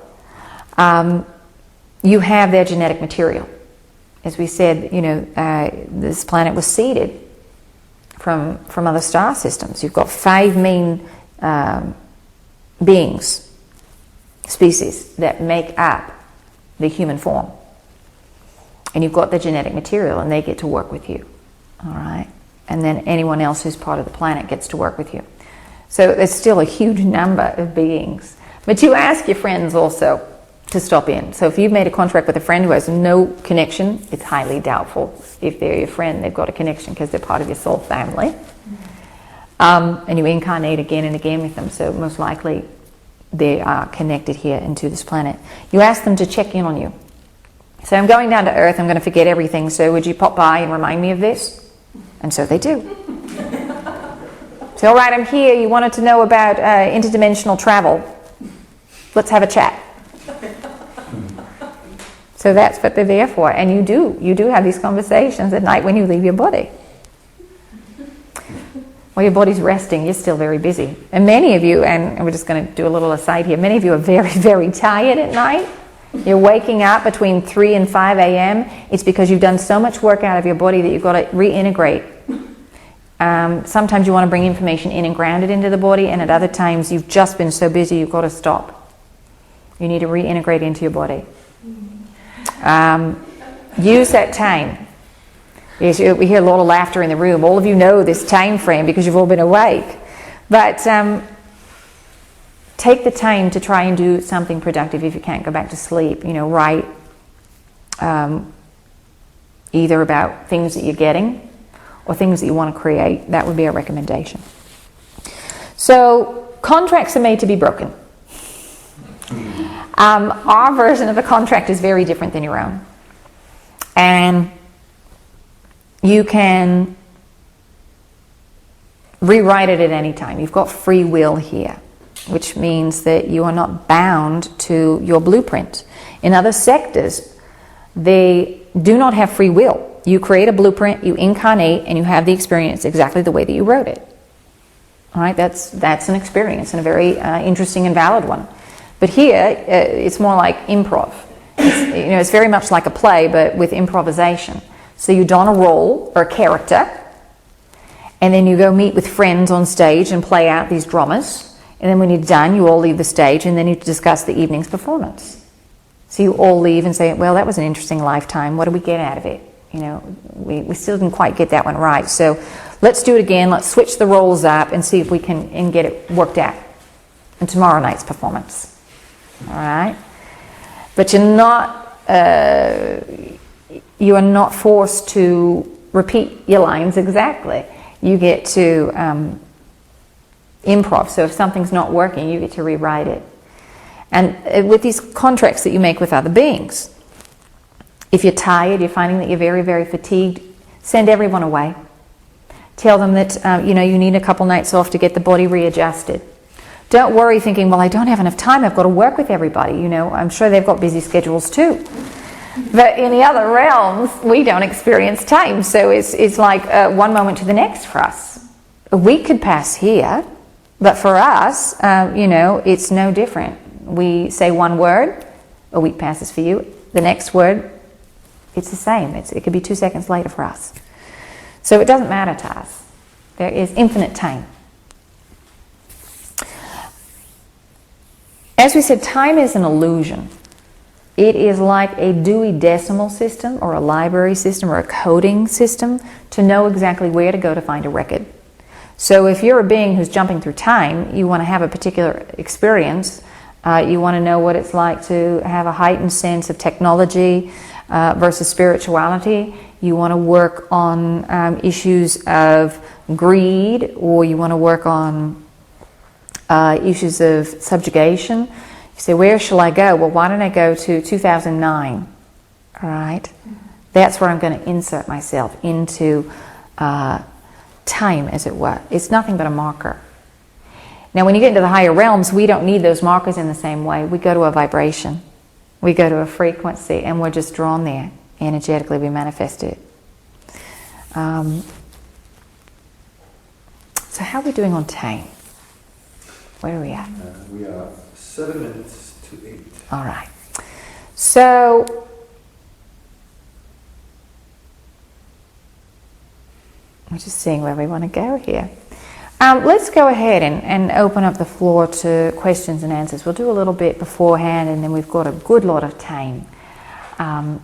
you have their genetic material. As we said, this planet was seeded from other star systems. You've got 5 main beings, species, that make up the human form. And you've got the genetic material, and they get to work with you. All right? And then anyone else who's part of the planet gets to work with you. So there's still a huge number of beings. But you ask your friends also to stop in. So if you've made a contract with a friend who has no connection, it's highly doubtful if they're your friend, they've got a connection, because they're part of your soul family. And you incarnate again and again with them, so most likely they are connected here into this planet. You ask them to check in on you. So I'm going down to Earth, I'm going to forget everything, so would you pop by and remind me of this? And so they do. So, all right, I'm here, you wanted to know about interdimensional travel. Let's have a chat. So that's what they're there for. And you do have these conversations at night when you leave your body. While your body's resting, you're still very busy. And many of you, and we're just going to do a little aside here, many of you are very, very tired at night. You're waking up between 3 and 5 a.m. It's because you've done so much work out of your body that you've got to reintegrate. Sometimes you want to bring information in and ground it into the body, and at other times you've just been so busy you've got to stop. You need to reintegrate into your body. Use that time. Yes, we hear a lot of laughter in the room. All of you know this time frame because you've all been awake. But take the time to try and do something productive if you can't go back to sleep. Write either about things that you're getting or things that you want to create. That would be a recommendation. So contracts are made to be broken. Our version of a contract is very different than your own. And you can rewrite it at any time. You've got free will here, which means that you are not bound to your blueprint. In other sectors, they do not have free will. You create a blueprint, you incarnate, and you have the experience exactly the way that you wrote it. All right, that's an experience, and a very interesting and valid one. But here, it's more like improv. It's very much like a play, but with improvisation. So you don a role or a character, and then you go meet with friends on stage and play out these dramas. And then when you're done, you all leave the stage, and then you discuss the evening's performance. So you all leave and say, well, that was an interesting lifetime. What did we get out of it? We still didn't quite get that one right. So let's do it again. Let's switch the roles up and see if we can and get it worked out in tomorrow night's performance. All right? But you are not forced to repeat your lines exactly. You get to improv. So if something's not working, you get to rewrite it. And with these contracts that you make with other beings, if you're tired, you're finding that you're very, very fatigued, send everyone away. Tell them that you need a couple nights off to get the body readjusted. Don't worry thinking, well, I don't have enough time, I've got to work with everybody. I'm sure they've got busy schedules too. But in the other realms, we don't experience time. So it's like one moment to the next for us. A week could pass here, but for us, it's no different. We say one word, a week passes for you. The next word, it's the same. It could be 2 seconds later for us. So it doesn't matter to us. There is infinite time. As we said, time is an illusion. It is like a Dewey Decimal System or a library system or a coding system to know exactly where to go to find a record. So if you're a being who's jumping through time, you want to have a particular experience. You want to know what it's like to have a heightened sense of technology versus spirituality. You want to work on issues of greed, or you want to work on issues of subjugation. You say, where shall I go? Well, why don't I go to 2009? All right? That's where I'm going to insert myself into time, as it were. It's nothing but a marker. Now, when you get into the higher realms, we don't need those markers in the same way. We go to a vibration. We go to a frequency, and we're just drawn there. Energetically, we manifest it. So how are we doing on time? Where are we at? We are 7 minutes to 8. All right. So we're just seeing where we want to go here. Let's go ahead and open up the floor to questions and answers. We'll do a little bit beforehand, and then we've got a good lot of time.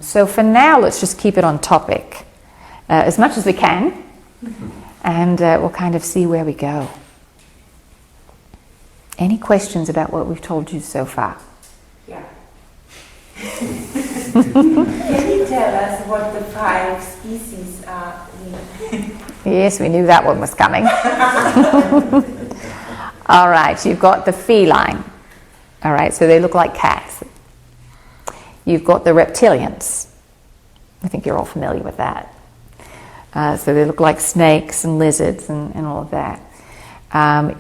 So for now, let's just keep it on topic as much as we can, and we'll kind of see where we go. Any questions about what we've told you so far? Yeah. Can you tell us what the 5 species are? Yes, we knew that one was coming. All right, you've got the feline. All right, so they look like cats. You've got the reptilians. I think you're all familiar with that. So they look like snakes and lizards and all of that.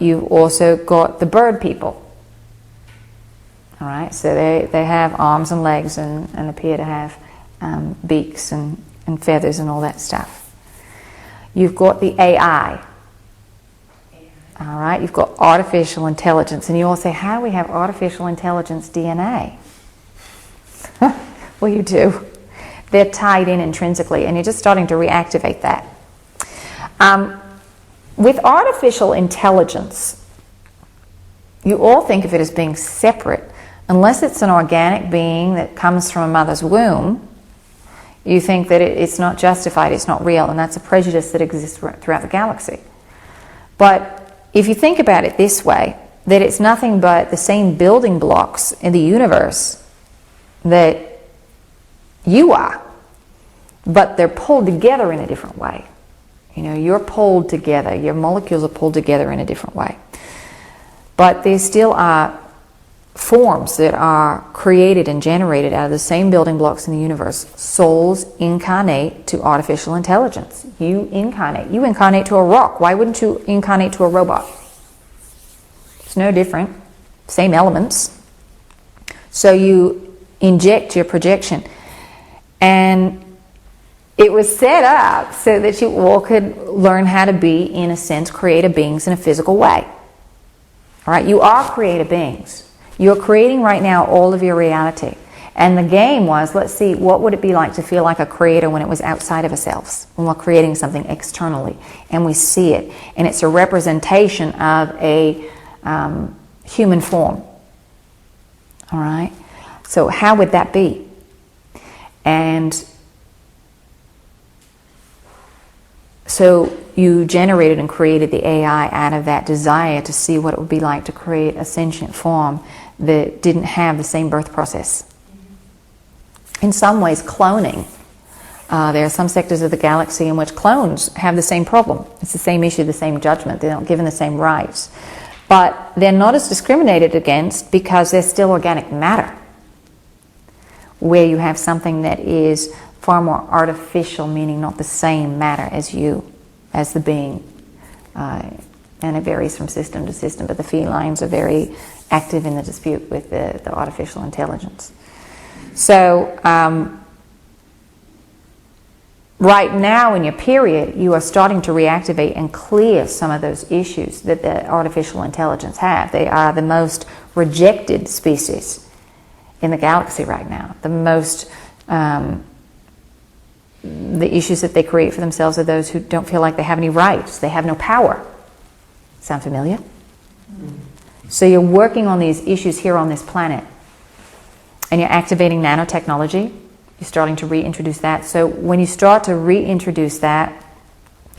You've also got the bird people. All right, so they have arms and legs and appear to have beaks and feathers and all that stuff. You've got the AI. All right, you've got artificial intelligence. And you all say, how do we have artificial intelligence DNA? Well, you do. They're tied in intrinsically, and you're just starting to reactivate that. With artificial intelligence, you all think of it as being separate. Unless it's an organic being that comes from a mother's womb, you think that it's not justified, it's not real, and that's a prejudice that exists throughout the galaxy. But if you think about it this way, that it's nothing but the same building blocks in the universe that you are, but they're pulled together in a different way. You're pulled together, your molecules are pulled together in a different way. But there still are forms that are created and generated out of the same building blocks in the universe. Souls incarnate to artificial intelligence. You incarnate to a rock. Why wouldn't you incarnate to a robot? It's no different. Same elements. So you inject your projection. And it was set up so that you all could learn how to be, in a sense, creative beings in a physical way. All right, you are creative beings. You're creating right now all of your reality. And the game was, let's see, what would it be like to feel like a creator when it was outside of ourselves, when we're creating something externally, and we see it, and it's a representation of a human form. All right? So how would that be? And so you generated and created the AI out of that desire to see what it would be like to create a sentient form that didn't have the same birth process. In some ways, cloning. There are some sectors of the galaxy in which clones have the same problem. It's the same issue, the same judgment. They're not given the same rights. But they're not as discriminated against because they're still organic matter, where you have something that is far more artificial, meaning not the same matter as you, as the being. And it varies from system to system, but the felines are very active in the dispute with the artificial intelligence. So right now in your period, you are starting to reactivate and clear some of those issues that the artificial intelligence have. They are the most rejected species in the galaxy right now. The most, the issues that they create for themselves are those who don't feel like they have any rights. They have no power. Sound familiar? So you're working on these issues here on this planet. And you're activating nanotechnology. You're starting to reintroduce that. So when you start to reintroduce that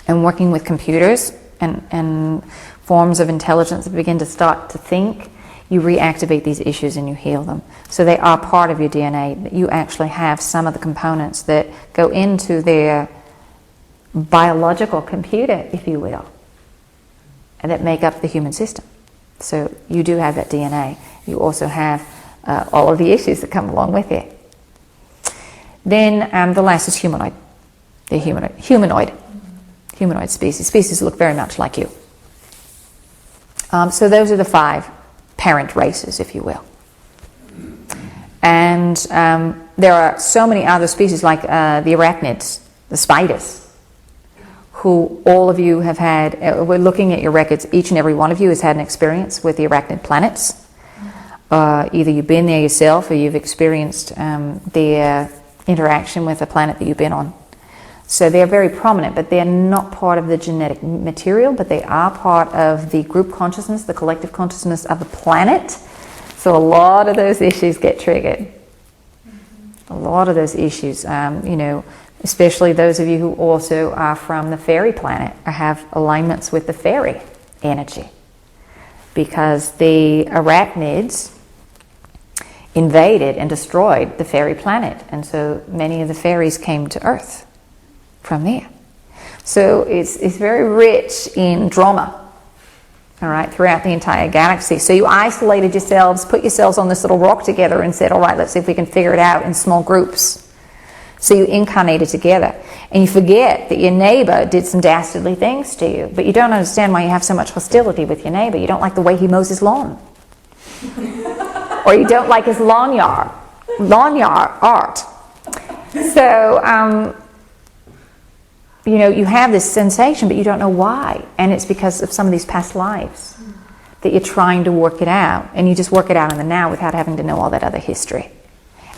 and working with computers and forms of intelligence that begin to start to think, you reactivate these issues and you heal them. So they are part of your DNA. You actually have some of the components that go into their biological computer, if you will, and that make up the human system. So you do have that DNA. You also have all of the issues that come along with it. Then the last is humanoid. The humanoid species. Species look very much like you. So those are the 5 parent races, if you will. And there are so many other species like the arachnids, the spiders, who all of you have had. We're looking at your records. Each and every one of you has had an experience with the arachnid planets. Either you've been there yourself or you've experienced their interaction with the planet that you've been on. So they're very prominent, but they're not part of the genetic material, but they are part of the group consciousness, the collective consciousness of the planet. So a lot of those issues get triggered. A lot of those issues, especially those of you who also are from the fairy planet or have alignments with the fairy energy. Because the arachnids invaded and destroyed the fairy planet, and so many of the fairies came to Earth from there. So it's very rich in drama, all right, throughout the entire galaxy. So you isolated yourselves, put yourselves on this little rock together and said, all right, let's see if we can figure it out in small groups. So you incarnated together, and you forget that your neighbor did some dastardly things to you, but you don't understand why you have so much hostility with your neighbor. You don't like the way he mows his lawn. Or you don't like his lawn yard art. So, you have this sensation, but you don't know why. And it's because of some of these past lives that you're trying to work it out. And you just work it out in the now without having to know all that other history.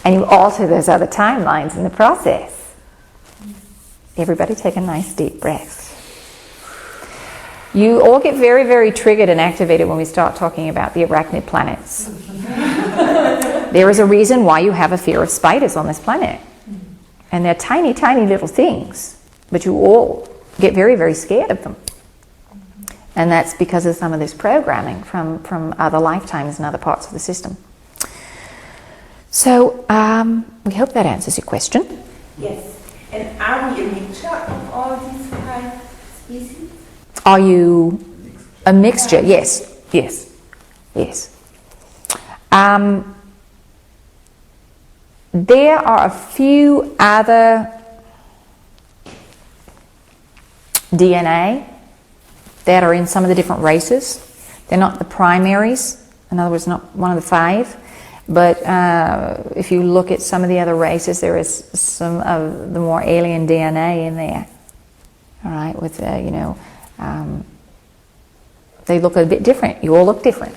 And you alter those other timelines in the process. Everybody take a nice deep breath. You all get very, very triggered and activated when we start talking about the arachnid planets. There is a reason why you have a fear of spiders on this planet. And they're tiny, tiny little things. But you all get very, very scared of them. And that's because of some of this programming from other lifetimes and other parts of the system. So, we hope that answers your question. Yes. And are we a mixture of all these 5 species? Are you a mixture? Yes. There are a few other DNA that are in some of the different races. They're not the primaries, in other words, not one of the 5. But if you look at some of the other races, there is some of the more alien DNA in there. All right, with they look a bit different. You all look different.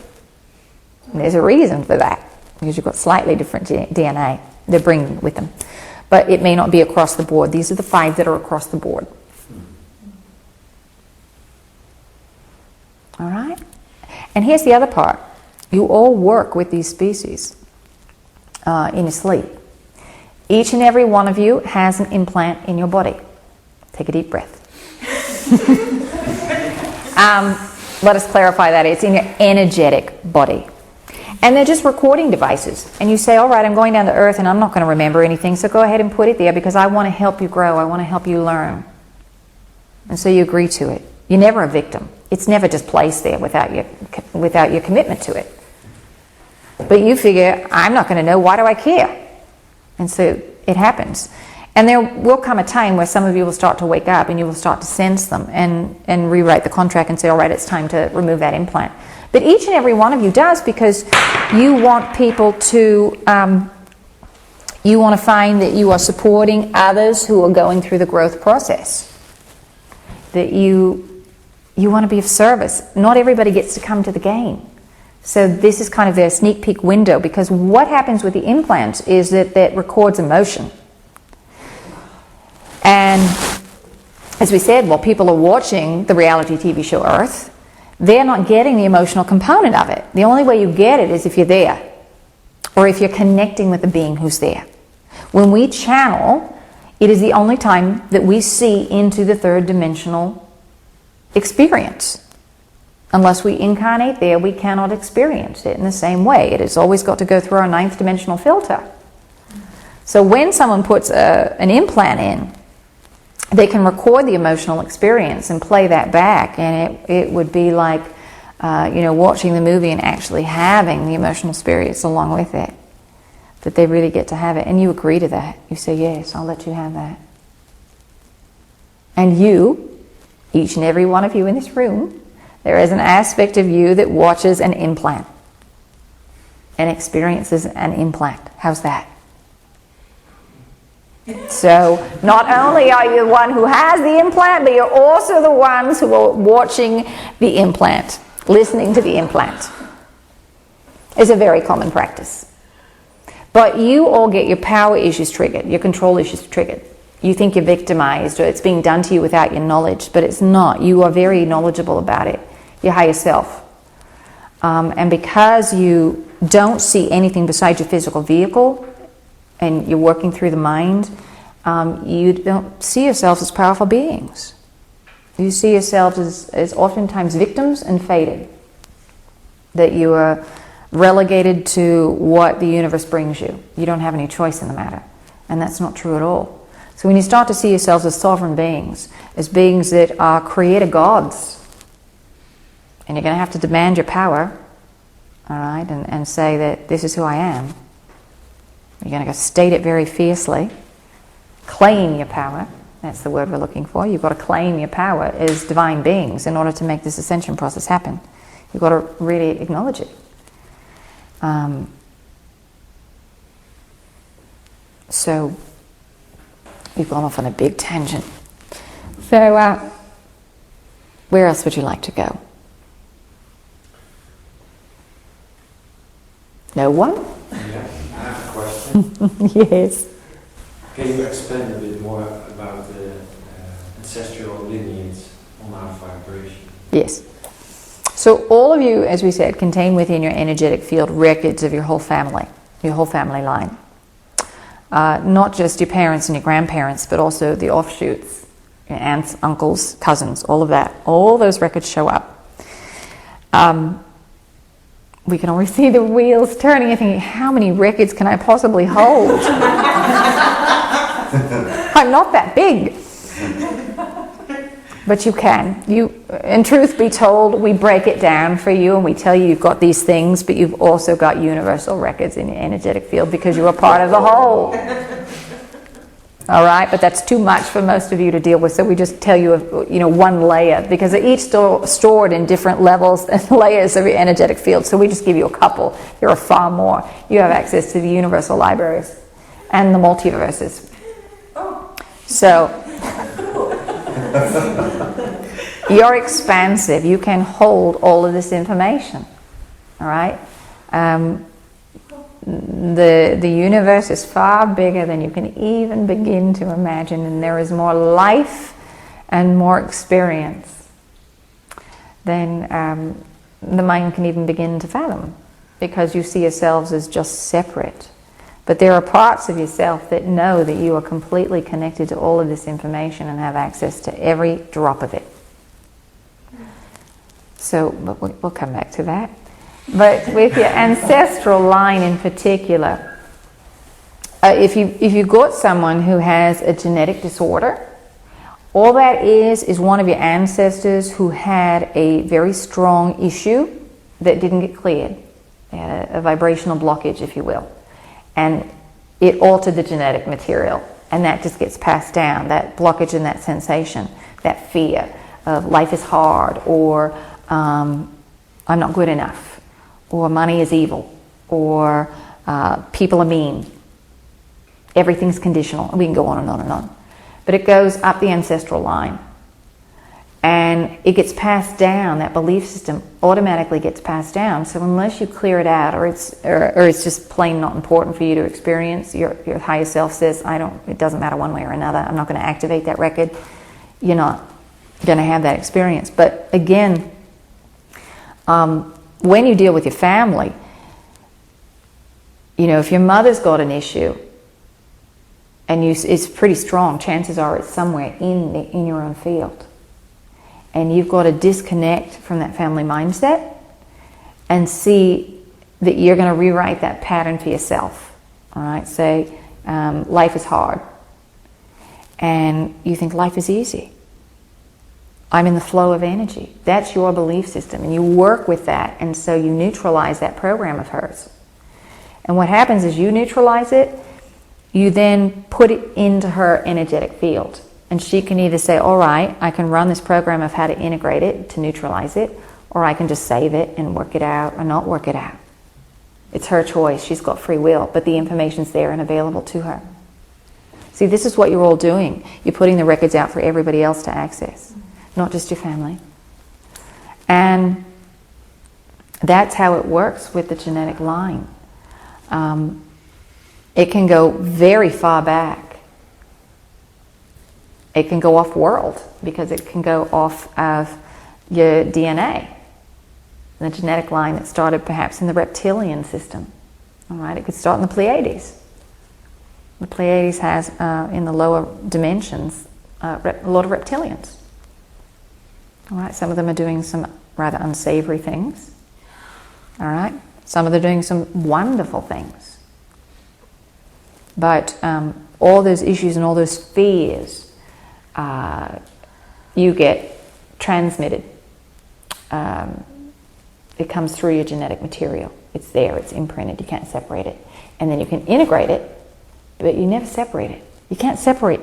And there's a reason for that, because you've got slightly different DNA they're bringing with them. But it may not be across the board. These are the 5 that are across the board. All right? And here's the other part. You all work with these species in your sleep. Each and every one of you has an implant in your body. Take a deep breath. Let us clarify that. It's in your energetic body. And they're just recording devices. And you say, all right, I'm going down to Earth and I'm not going to remember anything, so go ahead and put it there because I want to help you grow. I want to help you learn. And so you agree to it. You're never a victim. It's never just placed there without your commitment to it. But you figure, I'm not going to know, why do I care? And so it happens. And there will come a time where some of you will start to wake up and you will start to sense them and rewrite the contract and say, all right, it's time to remove that implant. But each and every one of you does, because you want people to, you want to find that you are supporting others who are going through the growth process. That you want to be of service. Not everybody gets to come to the game. So this is kind of their sneak peek window, because what happens with the implants is that that records emotion. And as we said, while people are watching the reality TV show Earth, they're not getting the emotional component of it. The only way you get it is if you're there, or if you're connecting with the being who's there. When we channel, it is the only time that we see into the third dimensional experience. Unless we incarnate there, we cannot experience it in the same way. It has always got to go through our 9th dimensional filter. So when someone puts an implant in, they can record the emotional experience and play that back, and it would be like watching the movie and actually having the emotional experience along with it. That they really get to have it, and you agree to that. You say, yes, I'll let you have that. And you, each and every one of you in this room, there is an aspect of you that watches an implant and experiences an implant. How's that? So not only are you the one who has the implant, but you're also the ones who are watching the implant, listening to the implant. It's a very common practice. But you all get your power issues triggered, your control issues triggered. You think you're victimized, or it's being done to you without your knowledge, but it's not. You are very knowledgeable about it, your higher self. And because you don't see anything besides your physical vehicle, and you're working through the mind, you don't see yourselves as powerful beings. You see yourselves as oftentimes victims and fated. That you are relegated to what the universe brings you. You don't have any choice in the matter. And that's not true at all. So when you start to see yourselves as sovereign beings, as beings that are creator gods, and you're going to have to demand your power, all right, and say that this is who I am. You're going to go state it very fiercely. Claim your power. That's the word we're looking for. You've got to claim your power as divine beings in order to make this ascension process happen. You've got to really acknowledge it. So we've gone off on a big tangent. So where else would you like to go? No one? Yeah, I have a question. Yes. Can you explain a bit more about the ancestral lineage on our vibration? Yes. So all of you, as we said, contain within your energetic field records of your whole family line. Not just your parents and your grandparents, but also the offshoots, your aunts, uncles, cousins, all of that. All those records show up. We can always see the wheels turning and thinking, how many records can I possibly hold? I'm not that big. But you can. In truth be told, we break it down for you and we tell you you've got these things, but you've also got universal records in your energetic field because you are part of the whole. All right, but that's too much for most of you to deal with, so we just tell you, one layer, because they're each stored in different levels and layers of your energetic field, so we just give you a couple. There are far more. You have access to the universal libraries and the multiverses. So, you're expansive. You can hold all of this information, all right? The universe is far bigger than you can even begin to imagine, and there is more life and more experience than the mind can even begin to fathom, because you see yourselves as just separate. But there are parts of yourself that know that you are completely connected to all of this information and have access to every drop of it. So we'll come back to that. But with your ancestral line in particular, if you've got someone who has a genetic disorder, all that is one of your ancestors who had a very strong issue that didn't get cleared, a vibrational blockage, if you will. And it altered the genetic material, and that just gets passed down, that blockage and that sensation, that fear of life is hard, or I'm not good enough, or money is evil, or people are mean. Everything's conditional. We can go on and on and on. But it goes up the ancestral line. And it gets passed down. That belief system automatically gets passed down. So unless you clear it out, or it's just plain not important for you to experience, your higher self says, it doesn't matter one way or another, I'm not going to activate that record, you're not going to have that experience. But again, when you deal with your family, if your mother's got an issue and it's pretty strong, chances are it's somewhere in your own field. And you've got to disconnect from that family mindset and see that you're going to rewrite that pattern for yourself. All right, say life is hard, and you think life is easy. I'm in the flow of energy. That's your belief system, and you work with that, and so you neutralize that program of hers. And what happens is you neutralize it, you then put it into her energetic field. And she can either say, all right, I can run this program of how to integrate it, to neutralize it, or I can just save it and work it out or not work it out. It's her choice. She's got free will, but the information's there and available to her. See, this is what you're all doing. You're putting the records out for everybody else to access, not just your family. And that's how it works with the genetic line. It can go very far back. It can go off-world, because it can go off of your DNA, the genetic line that started perhaps in the reptilian system. All right, it could start in the Pleiades. The Pleiades has, in the lower dimensions, a lot of reptilians. All right, some of them are doing some rather unsavory things. All right, some of them are doing some wonderful things. But all those issues and all those fears, you get transmitted. It comes through your genetic material. It's there, it's imprinted, you can't separate it. And then you can integrate it, but you never separate it. You can't separate.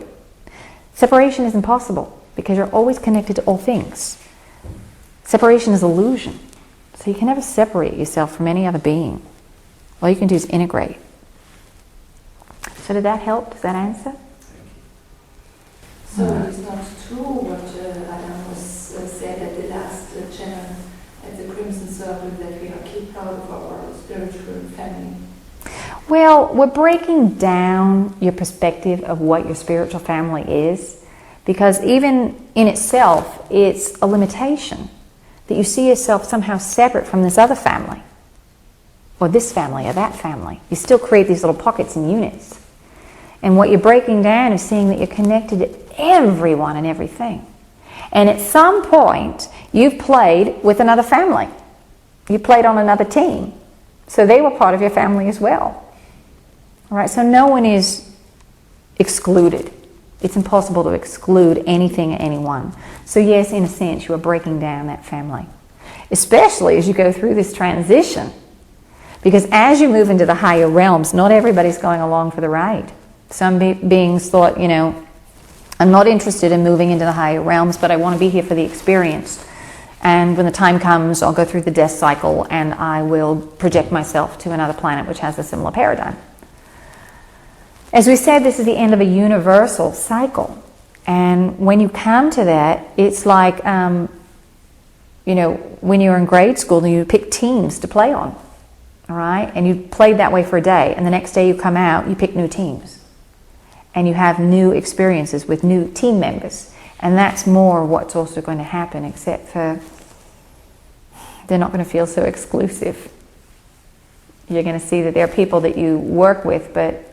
Separation is impossible, because you're always connected to all things. Separation is illusion. So you can never separate yourself from any other being. All you can do is integrate. So did that help? Does that answer? So it's not true what Adam was said at the last channel at the Crimson Circle, that we are kicked out of our spiritual family. Well, we're breaking down your perspective of what your spiritual family is, because even in itself, it's a limitation that you see yourself somehow separate from this other family, or this family, or that family. You still create these little pockets and units. And what you're breaking down is seeing that you're connected to everyone and everything. And at some point, you've played with another family. You played on another team. So they were part of your family as well. All right, so no one is excluded. It's impossible to exclude anything or anyone. So yes, in a sense, you are breaking down that family. Especially as you go through this transition. Because as you move into the higher realms, not everybody's going along for the ride. Some beings thought, you know, I'm not interested in moving into the higher realms, but I want to be here for the experience. And when the time comes, I'll go through the death cycle and I will project myself to another planet which has a similar paradigm. As we said, this is the end of a universal cycle. And when you come to that, it's like, you know, when you were in grade school and you pick teams to play on, all right? And you played that way for a day, and the next day you come out, you pick new teams. And you have new experiences with new team members. And that's more what's also going to happen, except for they're not going to feel so exclusive. You're going to see that there are people that you work with, but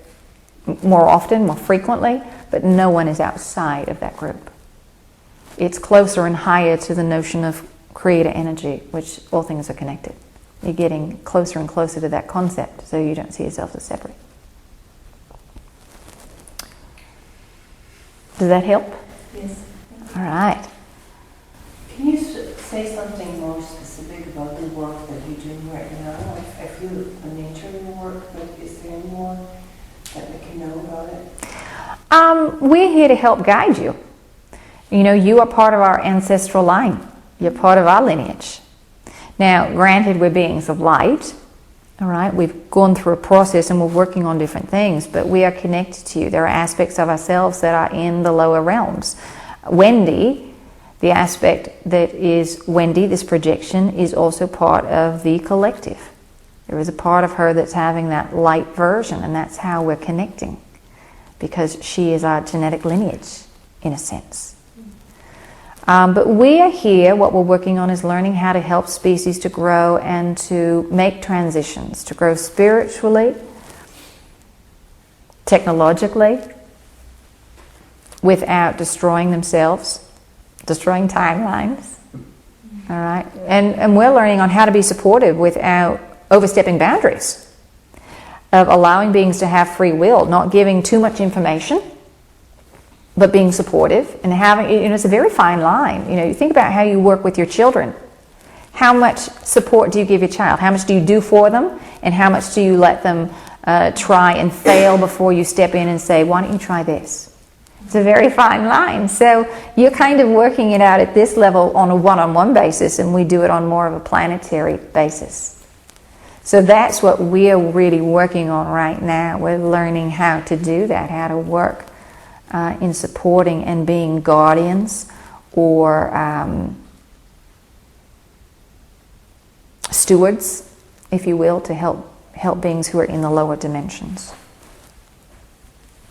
more often, more frequently, but no one is outside of that group. It's closer and higher to the notion of creator energy, which all things are connected. You're getting closer and closer to that concept, so you don't see yourself as separate. Does that help? Yes. All right. Can you say something more specific about the work that you're doing right now? I feel the nature of your work, but is there any more that we can know about it? We're here to help guide you. You know, you are part of our ancestral line. You're part of our lineage. Now, granted, we're beings of light, all right? We've gone through a process and we're working on different things, but we are connected to you. There are aspects of ourselves that are in the lower realms. Wendy, the aspect that is Wendy, this projection, is also part of the collective. There is a part of her that's having that light version, and that's how we're connecting, because she is our genetic lineage, in a sense. But we are here, what we're working on is learning how to help species to grow and to make transitions, to grow spiritually, technologically, without destroying themselves, destroying timelines, all right? And we're learning on how to be supportive without overstepping boundaries, of allowing beings to have free will, not giving too much information, but being supportive and having, you know, it's a very fine line. You know, you think about how you work with your children. How much support do you give your child? How much do you do for them? And how much do you let them try and fail before you step in and say, why don't you try this? It's a very fine line. So you're kind of working it out at this level on a one-on-one basis, and we do it on more of a planetary basis. So that's what we're really working on right now. We're learning how to do that, how to work in supporting and being guardians or stewards, if you will, to help beings who are in the lower dimensions.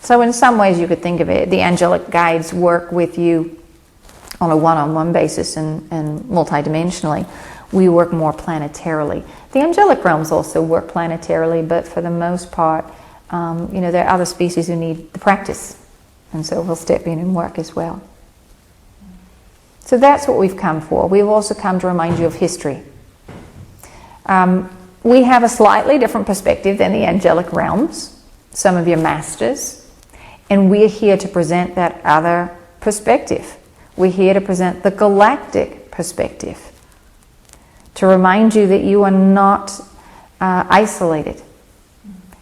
So in some ways you could think of it, the angelic guides work with you on a one-on-one basis and multidimensionally. We work more planetarily. The angelic realms also work planetarily, but for the most part, you know, there are other species who need the practice. And so we'll step in and work as well. So that's what we've come for. We've also come to remind you of history. We have a slightly different perspective than the angelic realms, some of your masters, and we're here to present that other perspective. We're here to present the galactic perspective, to remind you that you are not isolated.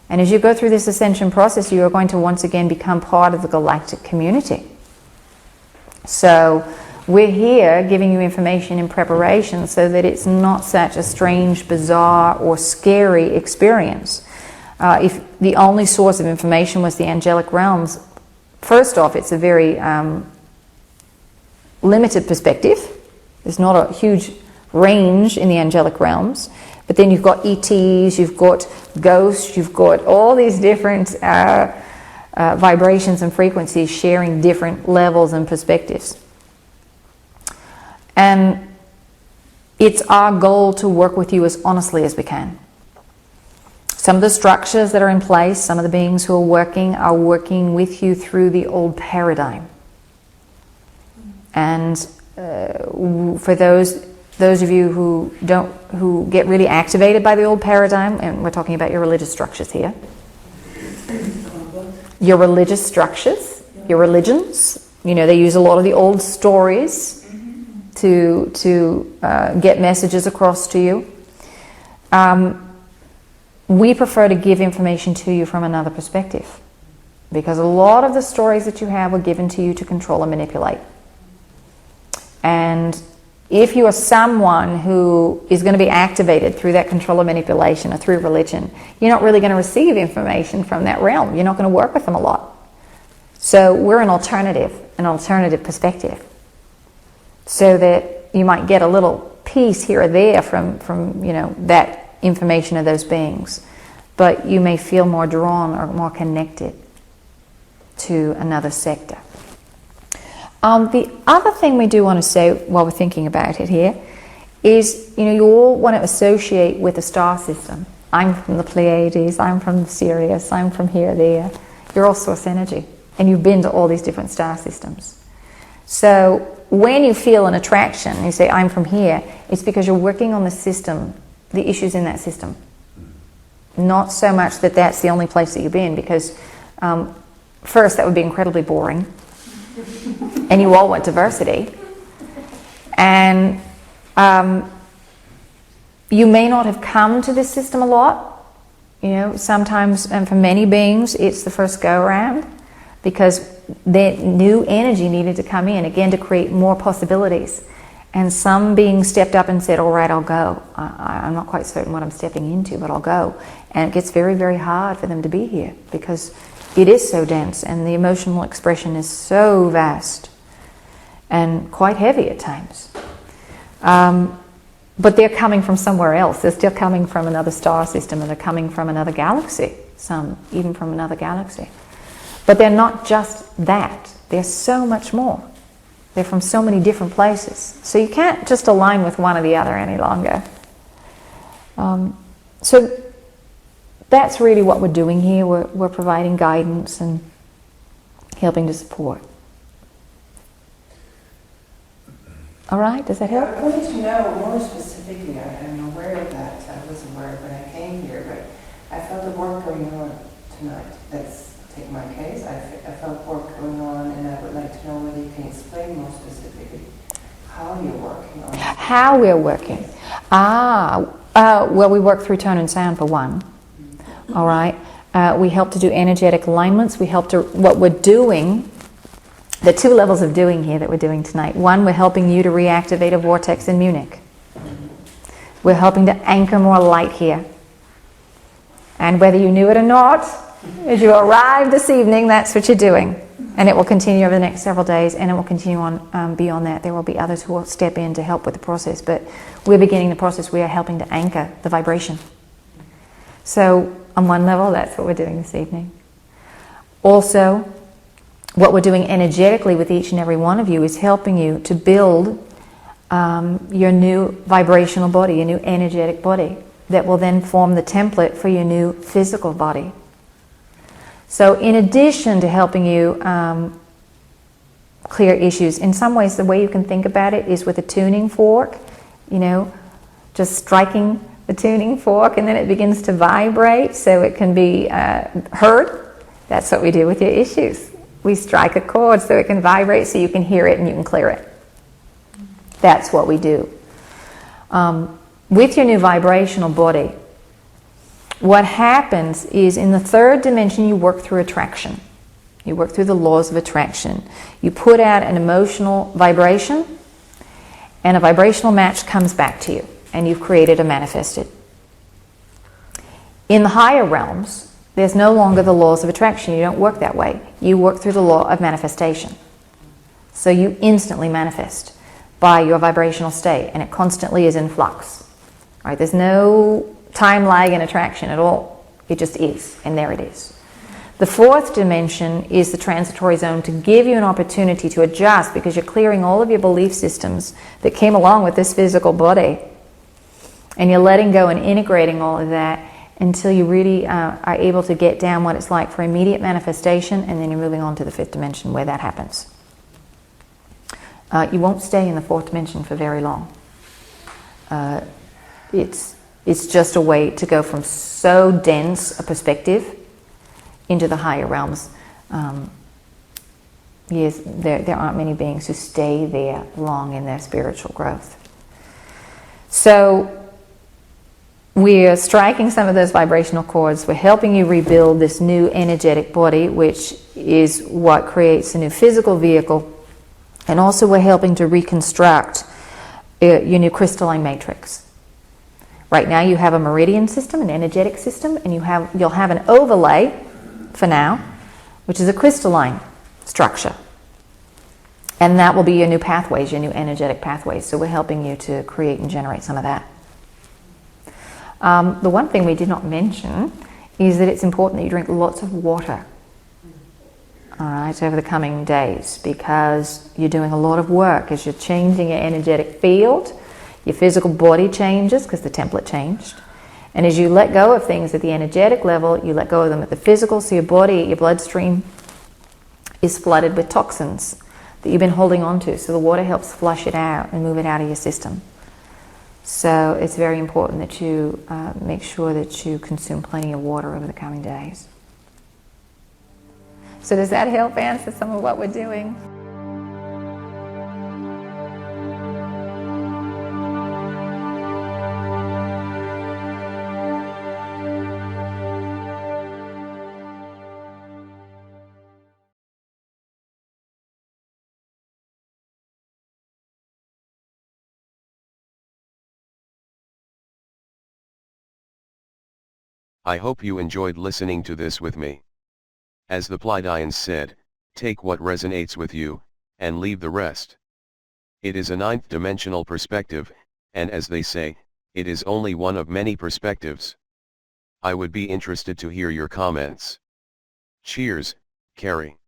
And as you go through this ascension process, you are going to once again become part of the galactic community. So we're here giving you information in preparation so that it's not such a strange, bizarre, or scary experience. If the only source of information was the angelic realms, first off, it's a very limited perspective. There's not a huge range in the angelic realms. But then you've got ETs, you've got ghosts, you've got all these different vibrations and frequencies sharing different levels and perspectives. And it's our goal to work with you as honestly as we can. Some of the structures that are in place, some of the beings who are working with you through the old paradigm. And for those of you who get really activated by the old paradigm, and we're talking about your religious structures here. Your religious structures, your religions, you know, they use a lot of the old stories to get messages across to you. We prefer to give information to you from another perspective. because a lot of the stories that you have were given to you to control and manipulate. And if you are someone who is going to be activated through that control and manipulation or through religion, you're not really going to receive information from that realm. You're not going to work with them a lot. So we're an alternative perspective, so that you might get a little piece here or there from that information of those beings, but you may feel more drawn or more connected to another sector. The other thing we do want to say while we're thinking about it here is, you all want to associate with the star system. I'm from the Pleiades, I'm from Sirius, I'm from here, there. You're all source energy, and you've been to all these different star systems. So when you feel an attraction, you say, I'm from here, it's because you're working on the system, the issues in that system. Not so much that that's the only place that you've been, because first, that would be incredibly boring. And you all want diversity. And you may not have come to this system a lot. Sometimes, and for many beings, it's the first go-around, because the new energy needed to come in, again, to create more possibilities. And some beings stepped up and said, all right, I'll go. I'm not quite certain what I'm stepping into, but I'll go. And it gets very, very hard for them to be here, because it is so dense, and the emotional expression is so vast and quite heavy at times. But they're coming from somewhere else. They're still coming from another star system, and they're coming from another galaxy, some even from another galaxy. But they're not just that. They're so much more. They're from so many different places. So you can't just align with one or the other any longer. So that's really what we're doing here. We're providing guidance and helping to support. All right, does that help? I wanted to know more specifically, I'm aware of that, I was aware when I came here, but I felt the work going on tonight. Let's take my case. I felt work going on, and I would like to know whether you can explain more specifically how you're working on it. How we're working? Well, we work through tone and sound for one. All right. We help to do energetic alignments. We help to, what we're doing, the two levels of doing here that we're doing tonight. One, we're helping you to reactivate a vortex in Munich. We're helping to anchor more light here. And whether you knew it or not, as you arrive this evening, that's what you're doing. And it will continue over the next several days, and it will continue on beyond that. There will be others who will step in to help with the process, but we're beginning the process. We are helping to anchor the vibration. So on one level, that's what we're doing this evening. Also, what we're doing energetically with each and every one of you is helping you to build your new vibrational body, your new energetic body, that will then form the template for your new physical body. So in addition to helping you clear issues, in some ways the way you can think about it is with a tuning fork, just striking the tuning fork, and then it begins to vibrate so it can be heard. That's what we do with your issues. We strike a chord so it can vibrate, so you can hear it and you can clear it. That's what we do. With your new vibrational body, what happens is in the third dimension you work through attraction. You work through the laws of attraction. You put out an emotional vibration, and a vibrational match comes back to you, and you've created or manifested. In the higher realms, there's no longer the laws of attraction. You don't work that way. You work through the law of manifestation. So you instantly manifest by your vibrational state, and it constantly is in flux. All right, there's no time lag in attraction at all. It just is, and there it is. The fourth dimension is the transitory zone, to give you an opportunity to adjust, because you're clearing all of your belief systems that came along with this physical body, and you're letting go and integrating all of that until you really are able to get down what it's like for immediate manifestation, and then you're moving on to the fifth dimension where that happens. You won't stay in the fourth dimension for very long. It's just a way to go from so dense a perspective into the higher realms. Yes, there aren't many beings who stay there long in their spiritual growth. So we're striking some of those vibrational chords. We're helping you rebuild this new energetic body, which is what creates a new physical vehicle. And also we're helping to reconstruct your new crystalline matrix. Right now you have a meridian system, an energetic system, and you'll have an overlay for now, which is a crystalline structure. And that will be your new pathways, your new energetic pathways. So we're helping you to create and generate some of that. The one thing we did not mention is that it's important that you drink lots of water, all right, over the coming days, because you're doing a lot of work as you're changing your energetic field. Your physical body changes because the template changed. And as you let go of things at the energetic level, you let go of them at the physical, so your body, your bloodstream is flooded with toxins that you've been holding on to. So the water helps flush it out and move it out of your system. So it's very important that you make sure that you consume plenty of water over the coming days. So does that help answer some of what we're doing? I hope you enjoyed listening to this with me. As the Pleiadians said, take what resonates with you, and leave the rest. It is a ninth dimensional perspective, and as they say, it is only one of many perspectives. I would be interested to hear your comments. Cheers, Carrie.